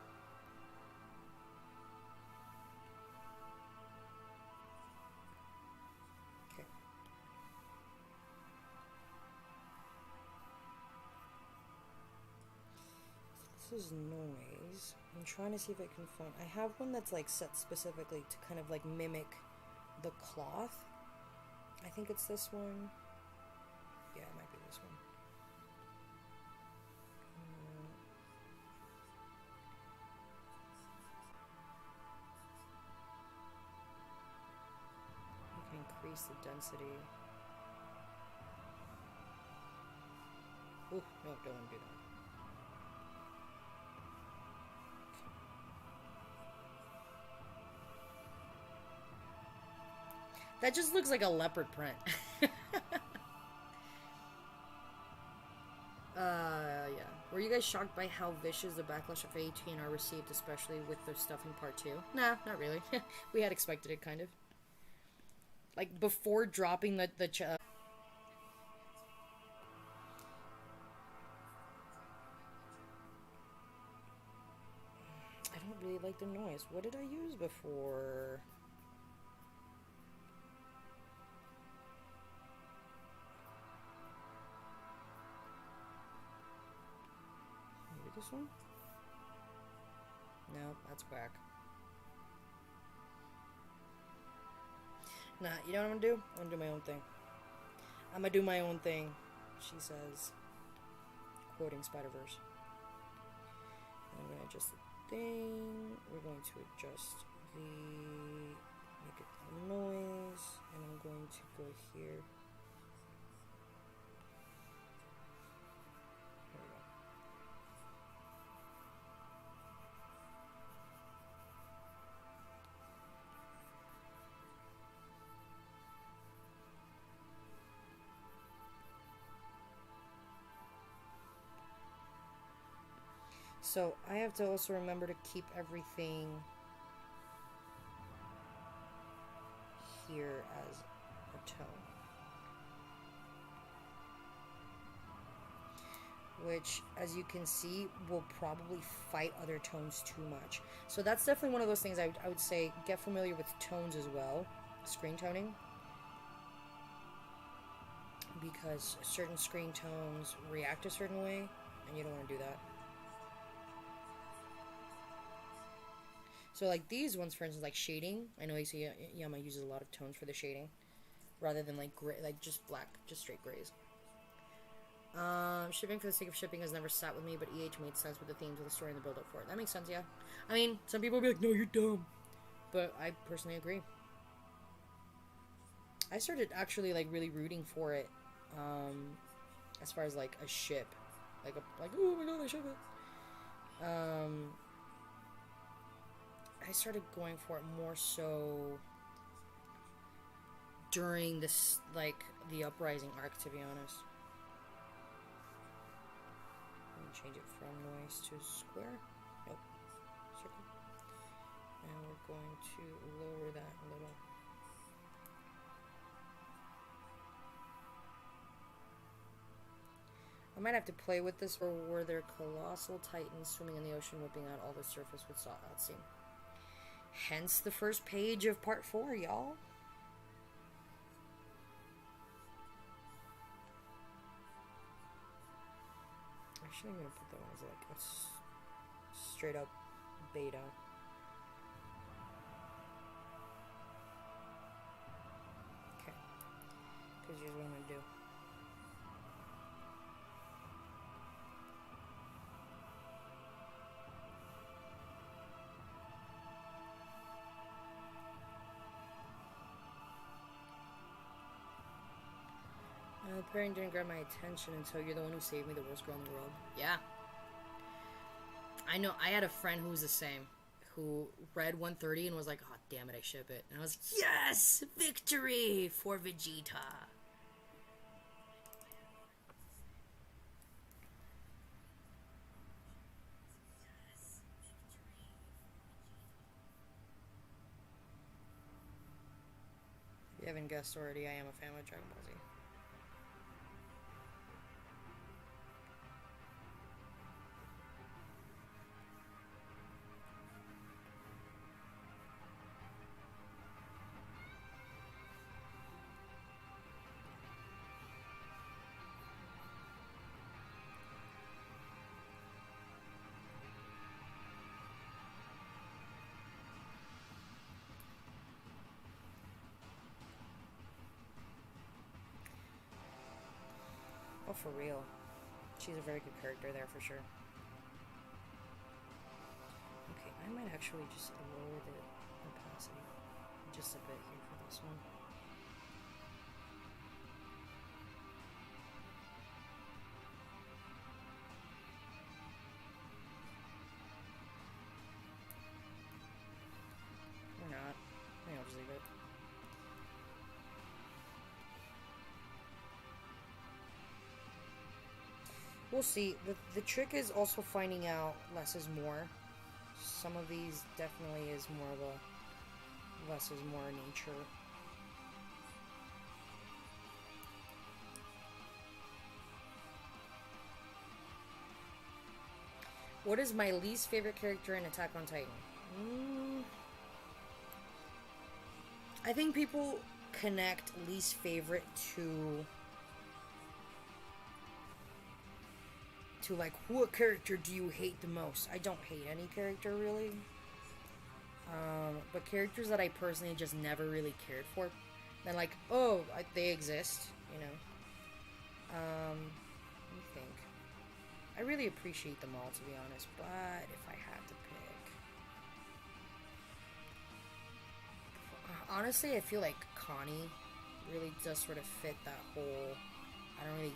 Okay. This is noise. I'm trying to see if I can find... I have one that's like set specifically to kind of like mimic the cloth. I think it's this one. Yeah, it might be this one. You can increase the density. Oh, no, don't want to do that. That just looks like a leopard print. Yeah. Were you guys shocked by how vicious the backlash of AOTNR received, especially with the stuff in part 2? Nah, not really. We had expected it, kind of. Like, before dropping the I don't really like the noise. What did I use before? Maybe this one? No, that's whack. Nah, you know what I'm gonna do? I'm gonna do my own thing. I'm gonna do my own thing, she says. Quoting Spider-Verse. I'm gonna adjust the thing. We're going to adjust the... make it noise. And I'm going to go here. So I have to also remember to keep everything here as a tone. Which, as you can see, will probably fight other tones too much. So that's definitely one of those things I would say, get familiar with tones as well. Screen toning. Because certain screen tones react a certain way, and you don't want to do that. So like these ones, for instance, like shading. I know you see Yama uses a lot of tones for the shading, rather than like gray, like just black, just straight grays. Shipping for the sake of shipping has never sat with me, but EH made sense with the themes of the story and the build-up for it. That makes sense, yeah. I mean, some people will be like, no, you're dumb. But I personally agree. I started actually like really rooting for it, as far as like a ship, like oh my god, I ship it. I started going for it more so during this, like, the Uprising arc, to be honest. Let me change it from noise to square. Nope. Circle. And we're going to lower that a little. I might have to play with this, or were there colossal titans swimming in the ocean, whipping out all the surface with sawdust seam. Hence the first page of part 4, y'all. Actually, I'm gonna put that one as like a straight up beta. Okay. Because here's what I'm gonna do. The pairing didn't grab my attention until you're the one who saved me, the worst girl in the world. Yeah. I know, I had a friend who was the same. who read 130 and was like, oh, damn it, I ship it. And I was like, yes! Victory for Vegeta! If you haven't guessed already, I am a fan of Dragon Ball Z. Oh, for real. She's a very good character there for sure. Okay, I might actually just lower the opacity just a bit here for this one. Or not. Maybe I'll just leave it. We'll see. The trick is also finding out less is more. Some of these definitely is more of a less is more nature. What is my least favorite character in Attack on Titan? I think people connect least favorite to like, what character do you hate the most? I don't hate any character really, but characters that I personally just never really cared for, then like, oh, they exist, you know. Let me think. I really appreciate them all, to be honest, but if I had to pick, honestly, I feel like Connie really does sort of fit that whole, I don't really,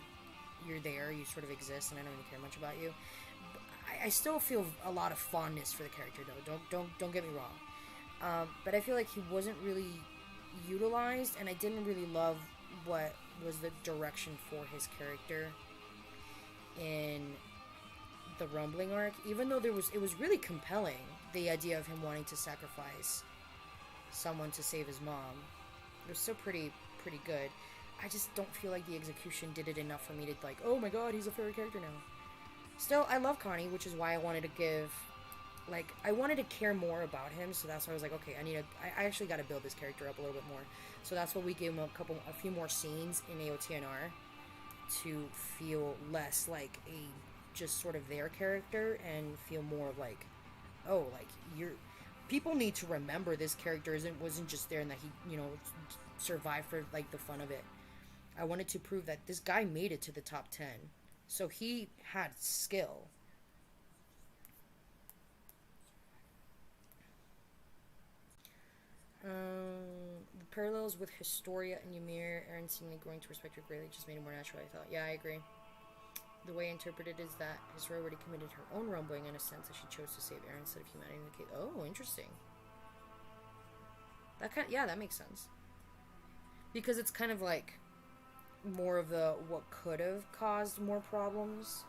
you're there, you sort of exist, and I don't really care much about you. But I still feel a lot of fondness for the character, though. Don't get me wrong. But I feel like he wasn't really utilized, and I didn't really love what was the direction for his character in the Rumbling arc. Even though it was really compelling, the idea of him wanting to sacrifice someone to save his mom. It was still pretty good. I just don't feel like the execution did it enough for me to like, oh my god, he's a favorite character now. Still, I love Connie, which is why I wanted to give, like, I wanted to care more about him, so that's why I was like, okay, I actually got to build this character up a little bit more. So that's why we gave him a few more scenes in AOTNR to feel less like a just sort of their character and feel more of like, oh, like, people need to remember this character wasn't just there and that he, survived for like the fun of it. I wanted to prove that this guy made it to the top 10. So he had skill. The parallels with Historia and Ymir, Eren seemingly growing to respect her greatly, just made it more natural, I thought. Yeah, I agree. The way I interpreted is that Historia already committed her own rumbling in a sense that she chose to save Eren instead of humanity in the case. Oh, interesting. That makes sense. Because it's kind of like more of the what could have caused more problems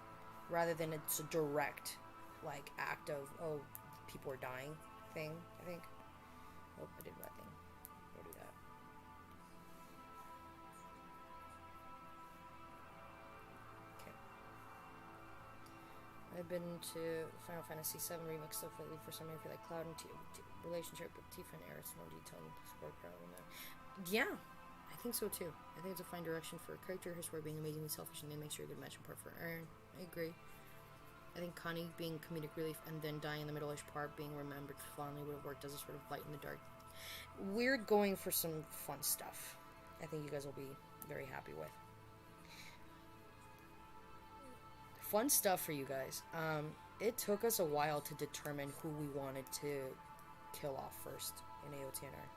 rather than it's a direct like act of, oh, people are dying thing, I think. Oh, I did that thing. Go do that. Okay. I've been to Final Fantasy VII Remix stuff lately for some reason. I feel like Cloud and relationship with Tifa and Aerith's more detailed and support problem than that. Yeah, I think so too. I think it's a fine direction for a character. Her being amazingly selfish and then makes her a good match and part for Eren. I agree. I think Connie being comedic relief and then dying in the middle-ish part being remembered fondly would have worked as a sort of light in the dark. We're going for some fun stuff. I think you guys will be very happy with. Fun stuff for you guys. It took us a while to determine who we wanted to kill off first in AOTNR.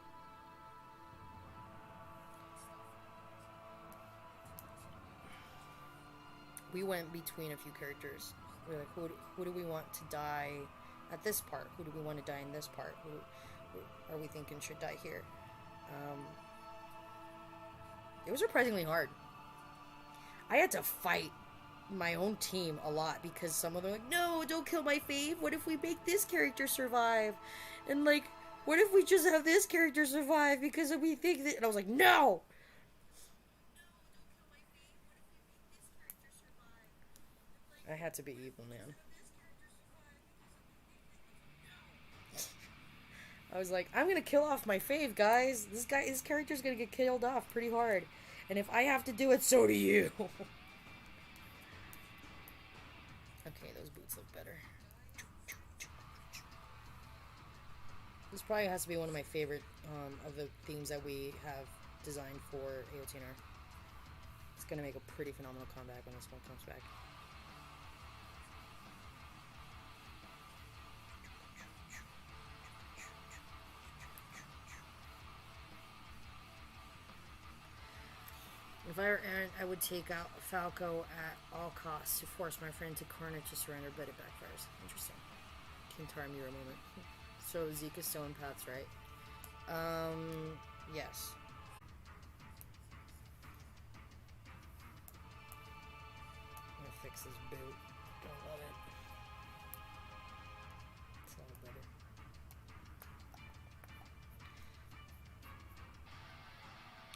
We went between a few characters. We're like, who do we want to die at this part? Who do we want to die in this part? Who are we thinking should die here? It was surprisingly hard. I had to fight my own team a lot because some of them were like, no, don't kill my fave. What if we make this character survive? And like, what if we just have this character survive because we think that... And I was like, no! I had to be evil, man. I was like, I'm gonna kill off my fave, guys. His character's gonna get killed off pretty hard. And if I have to do it, so do you. Okay, those boots look better. This probably has to be one of my favorite of the themes that we have designed for AOTNR. It's gonna make a pretty phenomenal comeback when this one comes back. If I were Aaron, I would take out Falco at all costs to force my friend to corner to surrender, but it backfires. Interesting. Kintaro Miura moment. So Zeke is still in paths, right? Yes. I'm gonna fix this boot. Don't love it. It's a little better.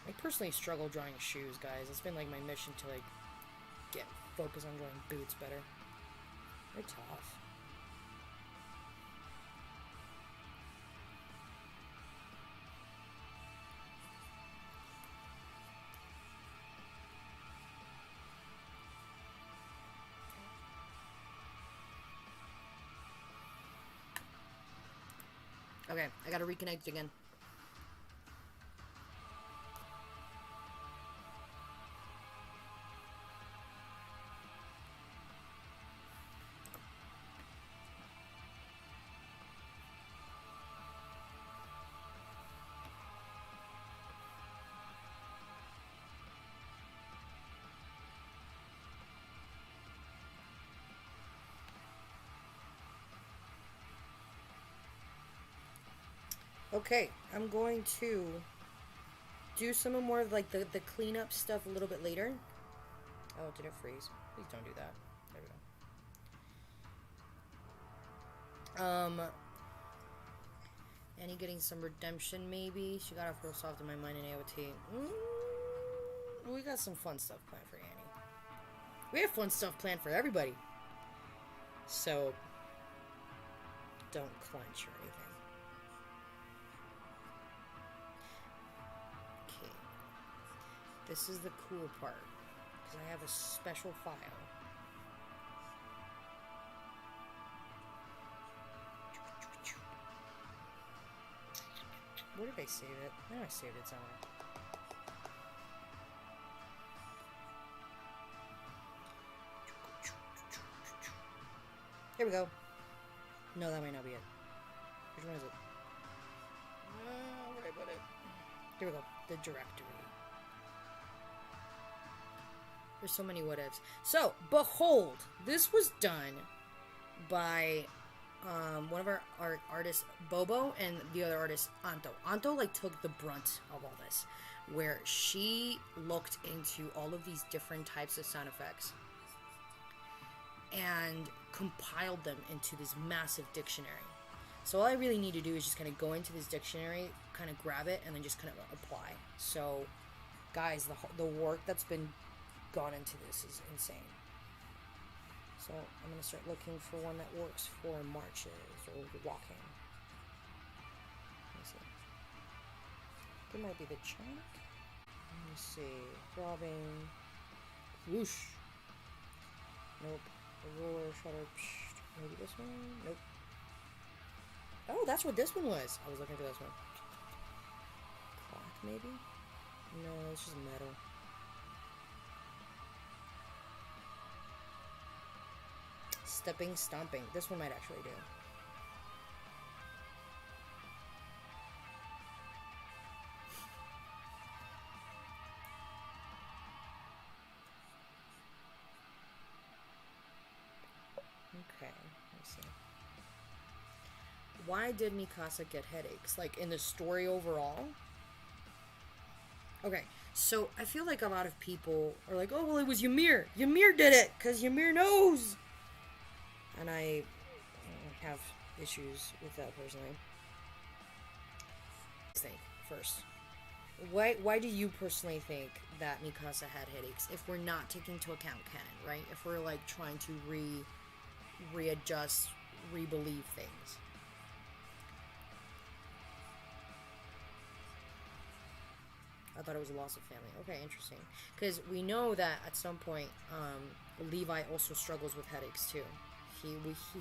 I personally struggle drawing shoes, guys. It's been like my mission to like get focus on drawing boots better. They're tough. Okay, I gotta reconnect again. Okay, I'm going to do some more of like the cleanup stuff a little bit later. Oh, did it freeze? Please don't do that. There we go. Annie getting some redemption maybe. She got off real soft in my mind in AOT. We got some fun stuff planned for Annie. We have fun stuff planned for everybody. So, don't clench or anything. This is the cool part, because I have a special file. Where did I save it? I know I saved it somewhere. Here we go. No, that might not be it. Which one is it? Where did I put it? Here we go. The directory. There's so many what ifs. So, behold, this was done by one of our artists, Bobo, and the other artist, Anto. Anto like took the brunt of all this, where she looked into all of these different types of sound effects and compiled them into this massive dictionary. So all I really need to do is just kind of go into this dictionary, kind of grab it, and then just kind of apply. So, guys, the work that's been gone into this is insane. So I'm going to start looking for one that works for marches or walking. Let me see. It might be the chunk. Let me see. Throbbing. Whoosh. Nope. The roller shutter. Maybe this one? Nope. Oh, that's what this one was. I was looking for this one. Clock, maybe? No, it's just metal. Stepping, stomping. This one might actually do. Okay, let's see. why did Mikasa get headaches? Like, in the story overall? Okay, so I feel like a lot of people are like, oh, well, it was Ymir. Ymir did it, because Ymir knows. And I have issues with that personally. Think first. Why do you personally think that Mikasa had headaches if we're not taking into account canon, right? If we're like trying to readjust, rebelieve things. I thought it was a loss of family. Okay, interesting. Because we know that at some point, Levi also struggles with headaches too. He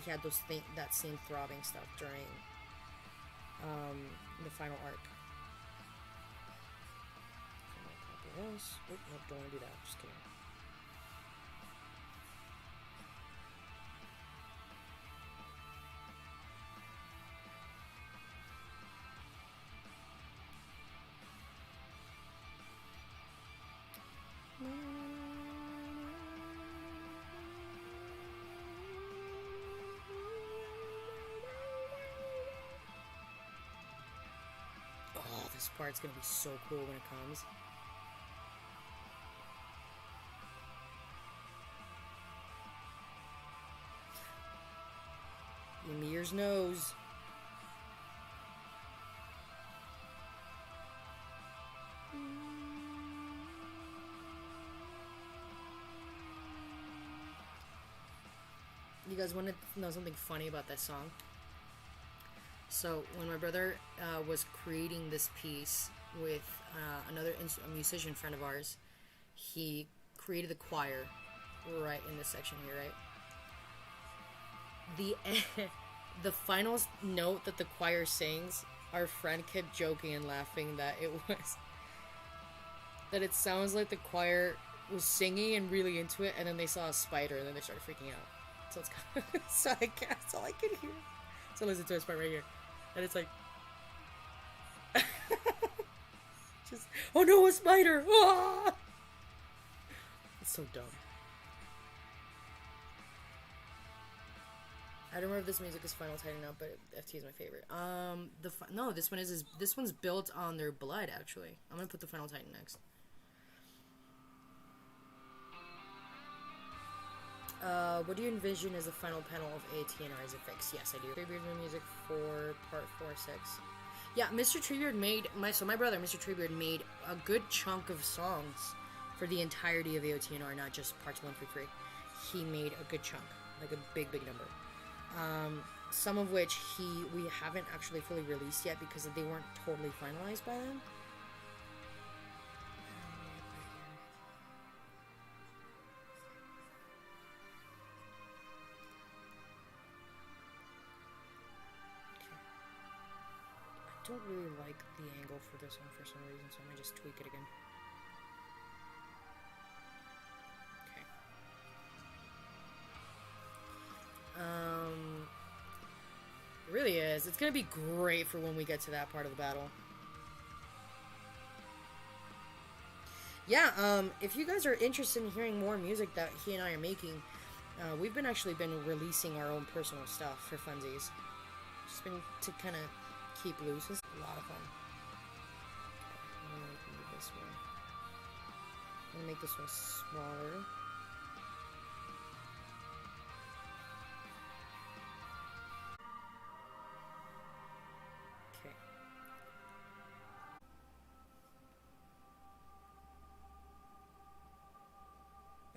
had that same throbbing stuff during the final arc. Copy this. Oh, nope, don't want to do that. Just kidding. Oh, this part's gonna be so cool when it comes. Ymir's nose. You guys want to know something funny about that song? So when my brother was creating this piece with another a musician friend of ours, he created the choir right in this section here, right? The final note that the choir sings, our friend kept joking and laughing that it sounds like the choir was singing and really into it, and then they saw a spider and then they started freaking out. So it's kind of, that's all I can hear. So listen to this part right here. And it's like just, oh no, a spider! Ah! It's so dumb. I don't remember if this music is Final Titan now, but FT is my favorite. No, this one's built on their blood actually. I'm gonna put the Final Titan next. What do you envision as the final panel of AOTNR as a fix? Yes, I do. Treebeard music for part 4-6. Yeah, Mr. Treebeard made my brother, Mr. Treebeard, made a good chunk of songs for the entirety of AOTNR, not just parts 1 through 3. He made a good chunk, like a big number. Some of which we haven't actually fully released yet because they weren't totally finalized by then. I don't really like the angle for this one for some reason, so I might just tweak it again. Okay. It really is. It's gonna be great for when we get to that part of the battle. Yeah, if you guys are interested in hearing more music that he and I are making, we've been releasing our own personal stuff for funsies. Just been to kind of keep loose. It's a lot of fun. I'm gonna move this one. I'm gonna make this one smaller. Okay.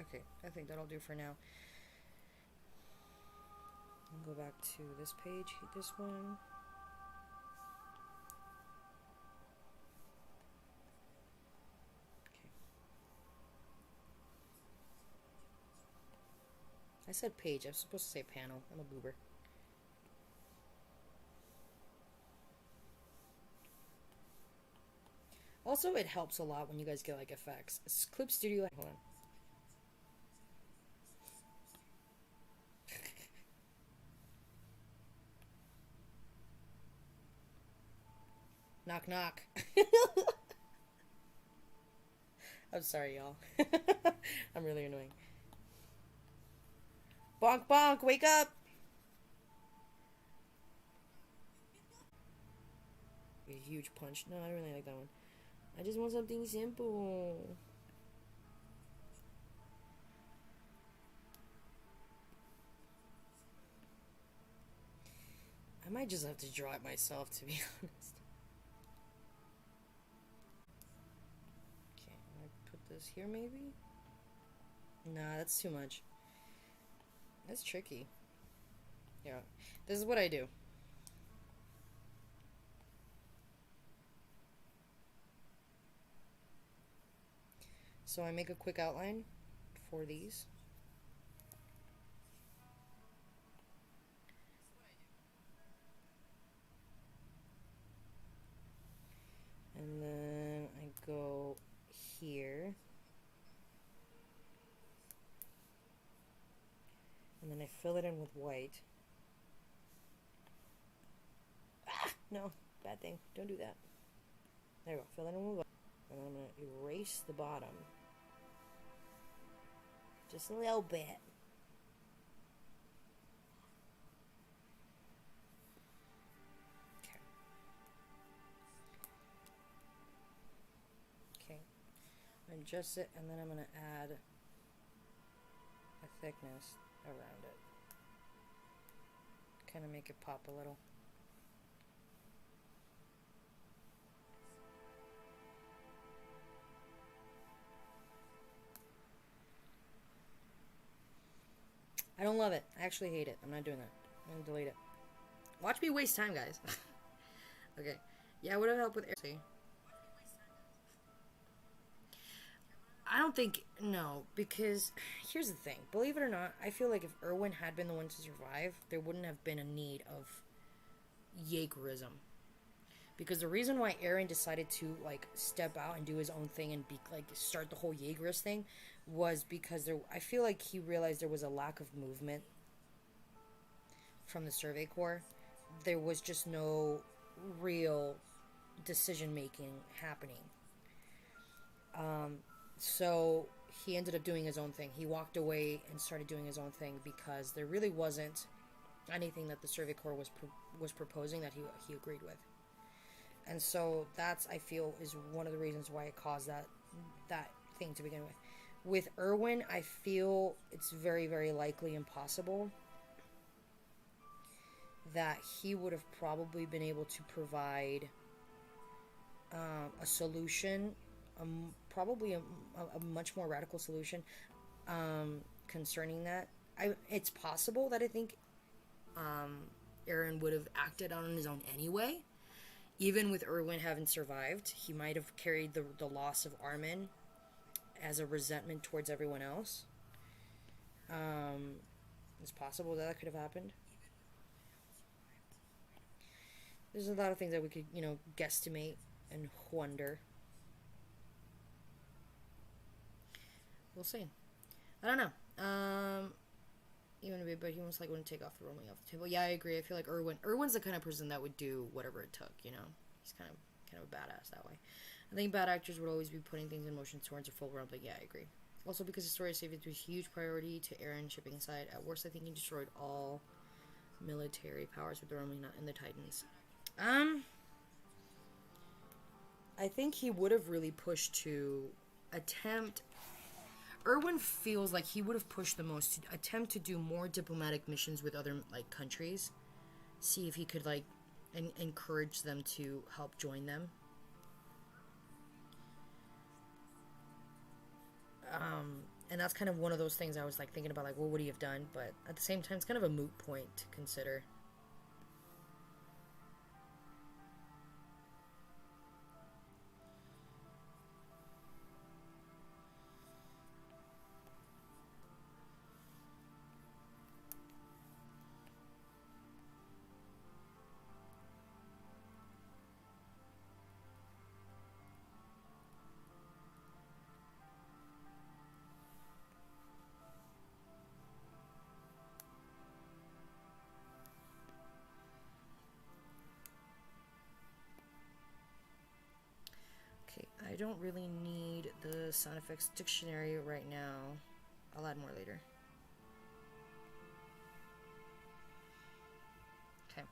Okay, I think that'll do for now. I'll go back to this page, hit this one. I said page. I was supposed to say panel. I'm a boober. Also, it helps a lot when you guys get like effects. Clip Studio. Hold on. Knock knock. I'm sorry, y'all. I'm really annoying. Bonk bonk, wake up! a huge punch. No, I don't really like that one. I just want something simple. I might just have to draw it myself, to be honest. Okay, I'm gonna put this here maybe? Nah, that's too much. That's tricky. Yeah, this is what I do. So I make a quick outline for these. And then I go here. And then I fill it in with white. Ah, no, bad thing. Don't do that. There we go. Fill it in with white. And then I'm going to erase the bottom. Just a little bit. Okay. Okay. Adjust it, and then I'm going to add a thickness around it. Kind of make it pop a little. I don't love it. I actually hate it. I'm not doing that. I'm going to delete it. Watch me waste time, guys. Okay. Yeah, it would have helped with... See? I don't think... No, because... Here's the thing. Believe it or not, I feel like if Erwin had been the one to survive, there wouldn't have been a need of Jaegerism. Because the reason why Aaron decided to, like, step out and do his own thing and, start the whole Jaegerist thing was because I feel like he realized there was a lack of movement from the Survey Corps. There was just no real decision-making happening. So he ended up doing his own thing. He walked away and started doing his own thing because there really wasn't anything that the Survey Corps was proposing that he agreed with. And so that's, I feel, is one of the reasons why it caused that thing to begin with. With Erwin, I feel it's very, very likely impossible that he would have probably been able to provide a solution, probably a much more radical solution concerning that. It's possible that I think Aaron would have acted on his own anyway. Even with Erwin having survived, he might have carried the loss of Armin as a resentment towards everyone else. It's possible that could have happened. There's a lot of things that we could, guesstimate and wonder. We'll see. I don't know. Even a bit, but he most likely wouldn't take off the rolling off the table. Yeah, I agree. I feel like Erwin's the kind of person that would do whatever it took, He's kind of a badass that way. I think bad actors would always be putting things in motion towards a full run, but yeah, I agree. Also, because the story of safety was a huge priority to Aaron shipping aside. At worst, I think he destroyed all military powers with the Romulan and the Titans. I think he would have really pushed to attempt... Erwin feels like he would have pushed the most to attempt to do more diplomatic missions with other, countries. See if he could, encourage them to help join them. And that's kind of one of those things I was, thinking about, what would he have done? But at the same time, it's kind of a moot point to consider. I don't really need the sound effects dictionary right now. I'll add more later. Okay.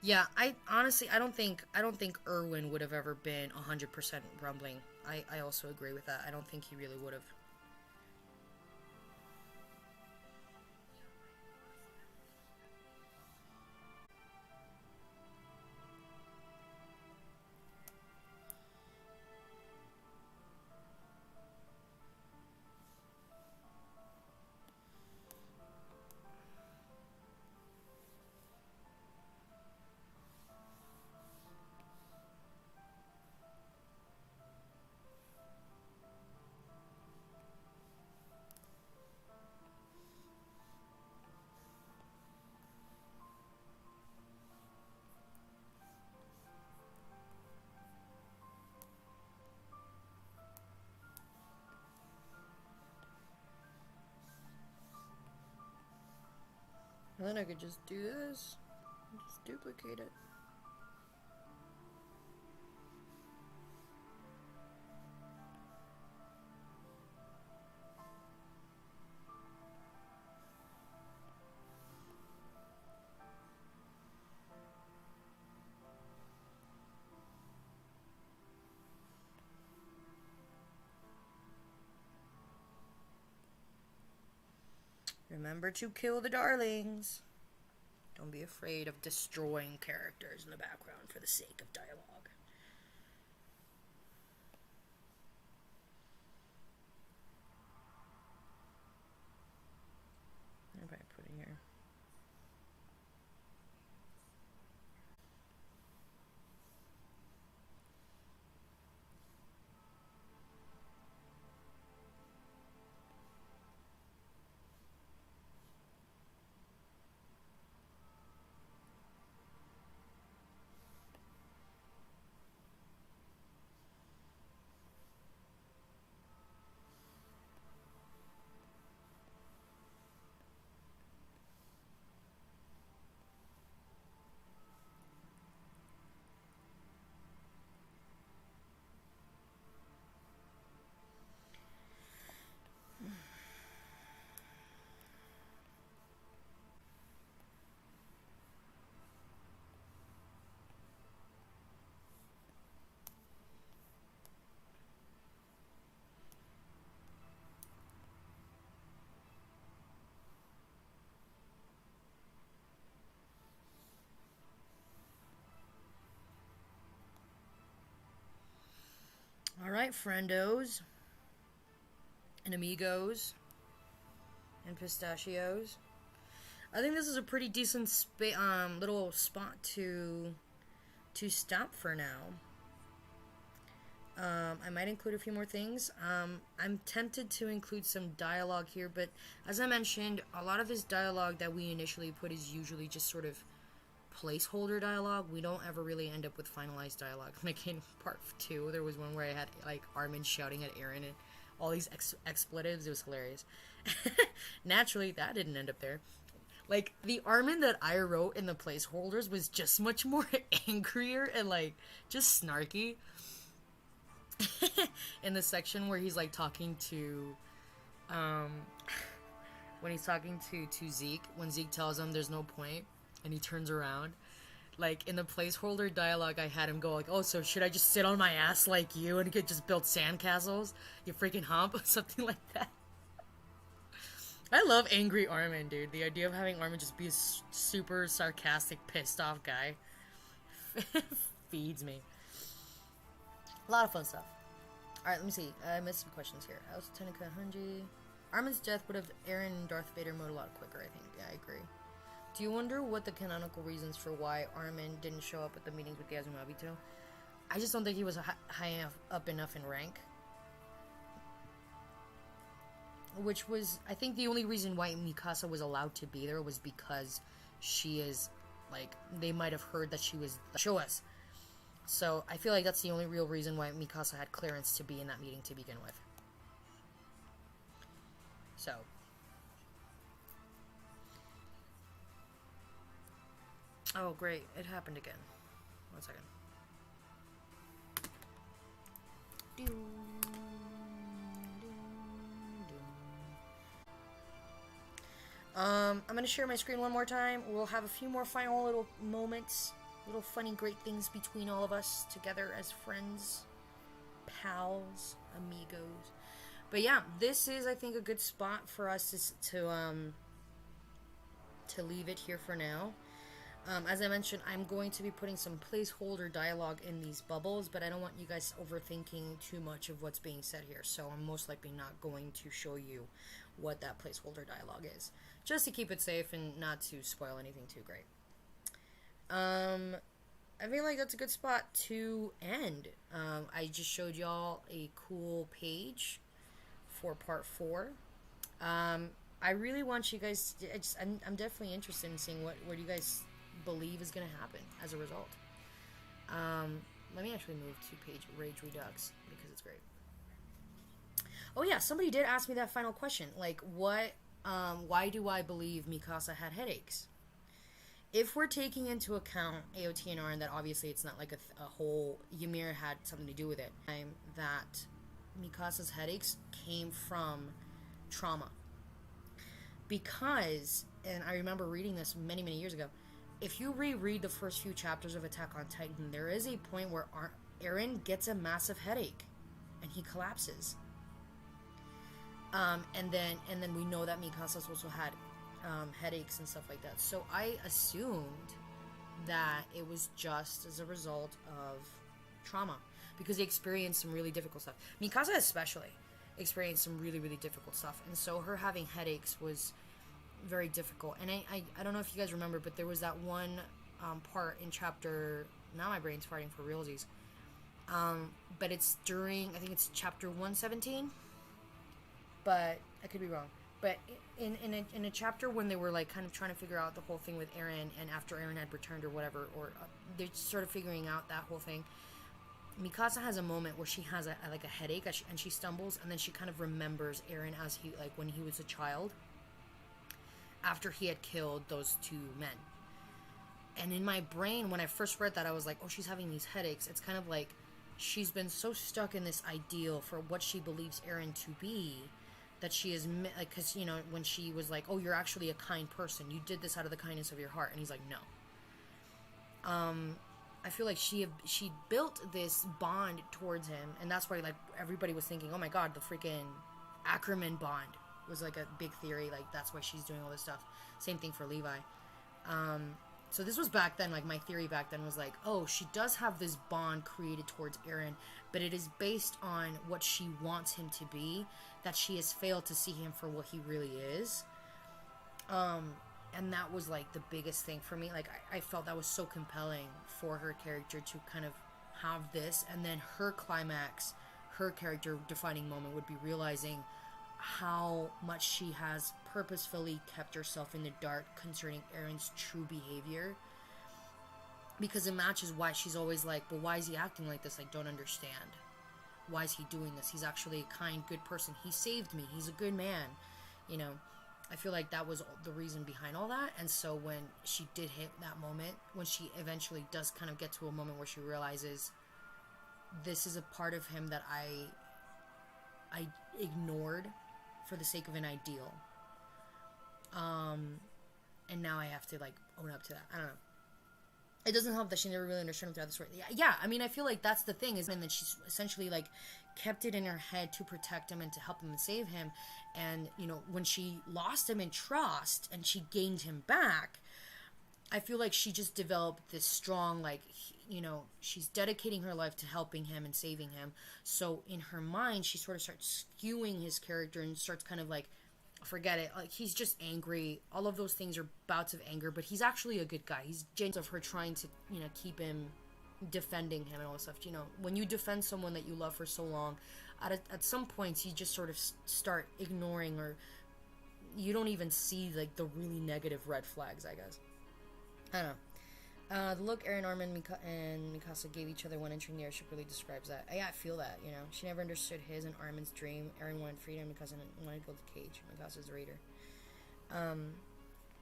Yeah, I honestly I don't think Irwin would have ever been 100% rumbling. I also agree with that. I don't think he really would have. And then I could just do this, and just duplicate it. Remember to kill the darlings. Don't be afraid of destroying characters in the background for the sake of dialogue. What am I putting here? Alright, friendos. And amigos. And pistachios. I think this is a pretty decent little spot to stop for now. I might include a few more things. I'm tempted to include some dialogue here, but as I mentioned, a lot of this dialogue that we initially put is usually just sort of placeholder dialogue. We don't ever really end up with finalized dialogue. Like in part 2, there was one where I had like Armin shouting at Aaron and all these expletives. It was hilarious. Naturally, that didn't end up there. Like the Armin that I wrote in the placeholders was just much more angrier and like just snarky. In the section where he's like talking to um when he's talking to Zeke, when Zeke tells him there's no point and he turns around, like in the placeholder dialogue I had him go like, oh, so should I just sit on my ass like you and could just build sandcastles, you freaking hump? Something like that. I love angry Armin, dude. The idea of having Armin just be a super sarcastic pissed off guy feeds me. A lot of fun stuff. Alright, let me see. I missed some questions here. House Tenica Hunji. Armin's death would have Eren and Darth Vader mode a lot quicker, I think. Yeah, I agree. Do you wonder what the canonical reasons for why Armin didn't show up at the meetings with the Azumabito? I just don't think he was high enough up enough in rank. Which was, I think, the only reason why Mikasa was allowed to be there was because she is, like, they might have heard that she was the Shoas. So I feel like that's the only real reason why Mikasa had clearance to be in that meeting to begin with. So. Oh, great. It happened again. 1 second. I'm going to share my screen one more time. We'll have a few more final little moments little funny, great things between all of us together as friends, pals, amigos. But yeah, this is, I think, a good spot for us to leave it here for now. As I mentioned, I'm going to be putting some placeholder dialogue in these bubbles, but I don't want you guys overthinking too much of what's being said here, so I'm most likely not going to show you what that placeholder dialogue is, just to keep it safe and not to spoil anything too great. I feel like that's a good spot to end. I just showed y'all a cool page for part 4. I really want you guys to, I'm definitely interested in seeing what you guys believe is going to happen as a result. Let me actually move to page Rage Redux because it's great. Oh yeah, somebody did ask me that final question. Like, why do I believe Mikasa had headaches? If we're taking into account AOTNR, and that obviously it's not like a whole, Ymir had something to do with it, that Mikasa's headaches came from trauma. Because, and I remember reading this many, many years ago, if you reread the first few chapters of Attack on Titan, there is a point where Eren gets a massive headache, and he collapses. And then we know that Mikasa's also had headaches and stuff like that. So I assumed that it was just as a result of trauma, because he experienced some really difficult stuff. Mikasa especially experienced some really, really difficult stuff, and so her having headaches was very difficult. And I don't know if you guys remember, but there was that one part in chapter, now my brain's farting for realsies, but it's during, I think it's chapter 117, but I could be wrong. But in a chapter when they were like kind of trying to figure out the whole thing with Eren, and after Eren had returned or whatever, or they're sort of figuring out that whole thing, Mikasa has a moment where she has a headache, and she stumbles, and then she kind of remembers Eren as he, like, when he was a child, after he had killed those 2 men. And in my brain, when I first read that, I was like, oh, she's having these headaches. It's kind of like she's been so stuck in this ideal for what she believes Eren to be, that she is, like, because, you know, when she was like, oh, you're actually a kind person, you did this out of the kindness of your heart, and he's like, no. I feel like she built this bond towards him, and that's why, like, everybody was thinking, oh my god, the freaking Ackerman bond was like a big theory, like that's why she's doing all this stuff. Same thing for Levi. So this was back then, like my theory back then was like, oh, she does have this bond created towards Eren, but it is based on what she wants him to be, that she has failed to see him for what he really is. And that was like the biggest thing for me. Like I felt that was so compelling for her character to kind of have this, and then her climax, her character defining moment would be realizing how much she has purposefully kept herself in the dark concerning Eren's true behavior, because it matches why she's always like, but why is he acting like this? I don't understand. Why is he doing this? He's actually a kind, good person. He saved me. He's a good man. You know, I feel like that was the reason behind all that. And so when she did hit that moment, when she eventually does kind of get to a moment where she realizes this is a part of him that I ignored for the sake of an ideal, and now I have to like own up to that. I don't know. It doesn't help that she never really understood him throughout the story. Yeah, I mean, I feel like that's the thing, is that she's essentially like kept it in her head to protect him and to help him and save him. And, you know, when she lost him in trust and she gained him back, I feel like she just developed this strong, like, you know, she's dedicating her life to helping him and saving him. So in her mind, she sort of starts skewing his character and starts kind of like, forget it, like, he's just angry. All of those things are bouts of anger, but he's actually a good guy. He's genuine of her trying to, you know, keep him, defending him and all this stuff. You know, when you defend someone that you love for so long, at some points you just sort of start ignoring, or you don't even see like the really negative red flags, I guess. I don't know. The look Eren, Armin, and Mikasa gave each other when entering the airship really describes that. Yeah, I feel that, you know. She never understood his and Armin's dream. Eren wanted freedom, Mikasa wanted to go to the cage. Mikasa's the raider.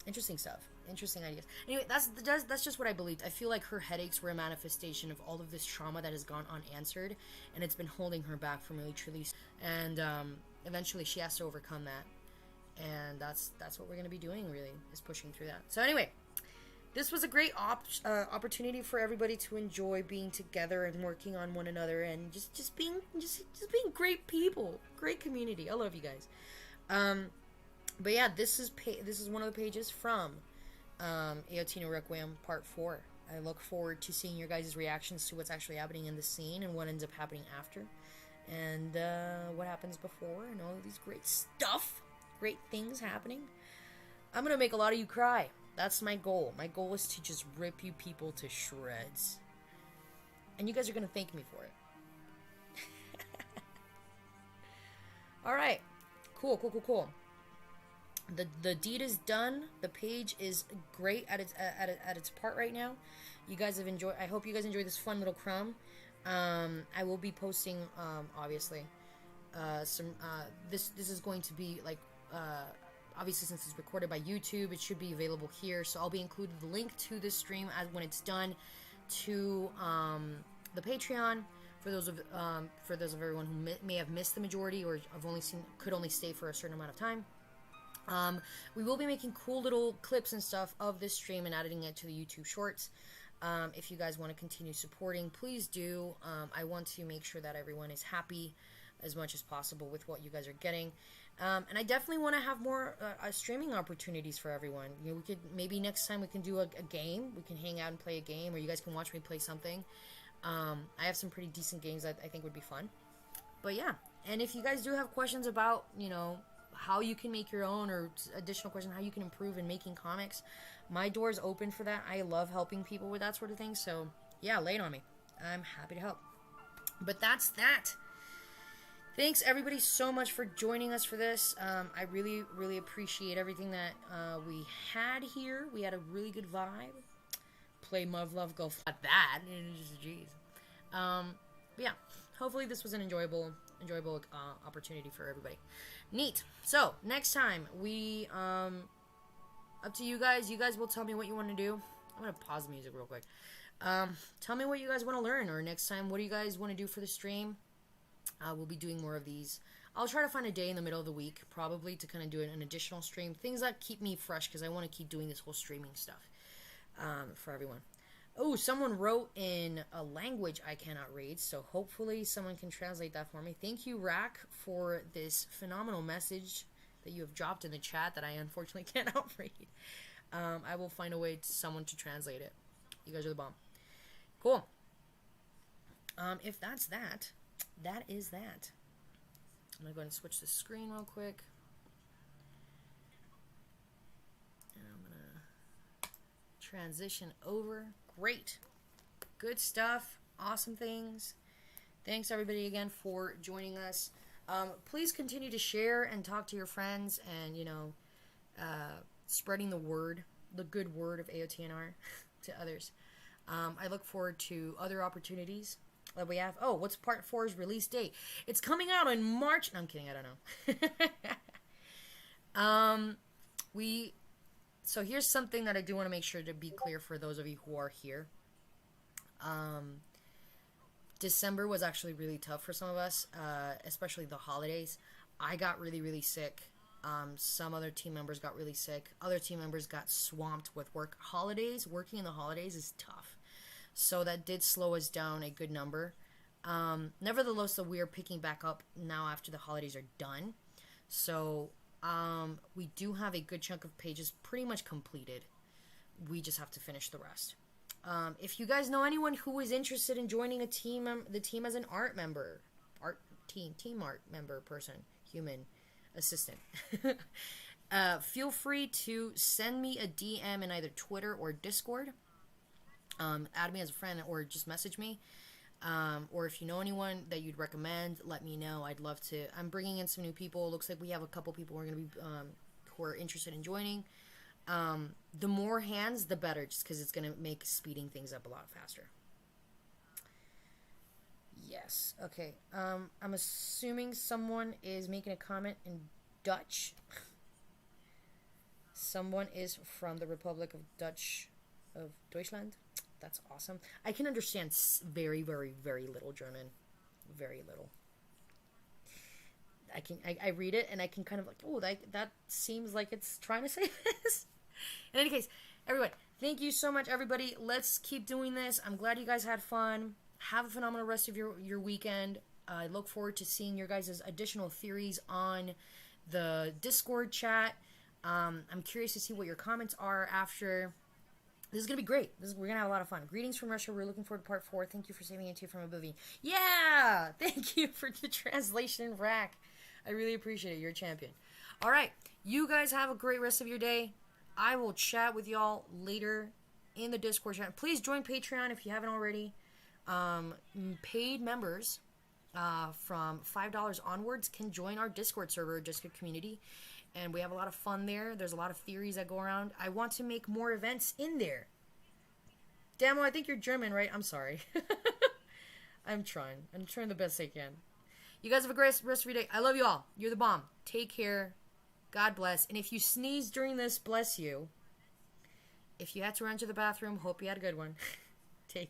Interesting stuff. Interesting ideas. Anyway, that's just what I believed. I feel like her headaches were a manifestation of all of this trauma that has gone unanswered, and it's been holding her back from really truly. And eventually she has to overcome that. And that's what we're going to be doing, really, is pushing through that. So anyway, this was a great opportunity for everybody to enjoy being together and working on one another and just being great people, great community. I love you guys. But yeah, this is one of the pages from AOTNR Requiem Part 4. I look forward to seeing your guys' reactions to what's actually happening in the scene and what ends up happening after, and what happens before, and all of these great things happening. I'm gonna make a lot of you cry. That's my goal. My goal is to just rip you people to shreds. And you guys are going to thank me for it. Alright. Cool. The deed is done. The page is great at its part right now. You guys have enjoyed... I hope you guys enjoyed this fun little crumb. I will be posting, obviously, this is going to be, like... obviously, since it's recorded by YouTube, it should be available here. So I'll be including the link to this stream when it's done to the Patreon for those of everyone who may have missed the majority or could only stay for a certain amount of time. We will be making cool little clips and stuff of this stream and adding it to the YouTube Shorts. If you guys want to continue supporting, please do. I want to make sure that everyone is happy as much as possible with what you guys are getting. And I definitely want to have more streaming opportunities for everyone. You know, we could maybe next time we can do a game. We can hang out and play a game, or you guys can watch me play something. I have some pretty decent games that I think would be fun. But yeah, and if you guys do have questions about, you know, how you can make your own, or additional questions how you can improve in making comics, my door is open for that. I love helping people with that sort of thing. So yeah, lay it on me. I'm happy to help. But that's that. Thanks, everybody, so much for joining us for this. I really, really appreciate everything that we had here. We had a really good vibe. Play Muv Love Go Flat that. Jeez. But yeah, hopefully this was an enjoyable opportunity for everybody. Neat. So, next time, we, up to you guys. You guys will tell me what you want to do. I'm going to pause the music real quick. Tell me what you guys want to learn, or next time, what do you guys want to do for the stream? We'll be doing more of these. I'll try to find a day in the middle of the week, probably, to kind of do an additional stream. Things that keep me fresh, because I want to keep doing this whole streaming stuff for everyone. Oh, someone wrote in a language I cannot read, so hopefully someone can translate that for me. Thank you, Rack, for this phenomenal message that you have dropped in the chat that I unfortunately cannot read. I will find a way someone to translate it. You guys are the bomb. Cool. If that's that... that is that. I'm going to go ahead and switch the screen real quick. And I'm going to transition over. Great. Good stuff. Awesome things. Thanks, everybody, again, for joining us. Please continue to share and talk to your friends and, you know, spreading the word, the good word of AOTNR to others. I look forward to other opportunities that we have. Oh, what's part 4's release date? It's coming out in March. No, I'm kidding. I don't know. So here's something that I do want to make sure to be clear for those of you who are here. December was actually really tough for some of us, especially the holidays. I got really, really sick. Some other team members got really sick. Other team members got swamped with work. Working in the holidays is tough. So that did slow us down a good number. Nevertheless, we are picking back up now after the holidays are done. So we do have a good chunk of pages pretty much completed. We just have to finish the rest. If you guys know anyone who is interested in joining the team as an art member, team art member person, human assistant, feel free to send me a DM in either Twitter or Discord. Add me as a friend or just message me. Or if you know anyone that you'd recommend, let me know. I'd love to. I'm bringing in some new people. Looks like we have a couple people who are going to be who are interested in joining. The more hands, the better, just because it's going to make speeding things up a lot faster. Yes. Okay. I'm assuming someone is making a comment in Dutch. Someone is from the Republic of Deutschland. That's awesome. I can understand very, very, very little German. Very little. I read it and I can kind of like, oh, that seems like it's trying to say this. In any case, Everyone, thank you so much, everybody. Let's keep doing this. I'm glad you guys had fun. Have a phenomenal rest of your weekend. I look forward to seeing your guys' additional theories on the Discord chat. I'm curious to see what your comments are after. This is going to be great. We're going to have a lot of fun. Greetings from Russia. We're looking forward to part 4. Thank you for saving it too from oblivion. Yeah! Thank you for the translation, Rack. I really appreciate it. You're a champion. All right. You guys have a great rest of your day. I will chat with y'all later in the Discord chat. Please join Patreon if you haven't already. Paid members from $5 onwards can join our Discord server, Disco Community. And we have a lot of fun there. There's a lot of theories that go around. I want to make more events in there. Damo, I think you're German, right? I'm sorry. I'm trying. I'm trying the best I can. You guys have a great rest of your day. I love you all. You're the bomb. Take care. God bless. And if you sneeze during this, bless you. If you had to run to the bathroom, hope you had a good one.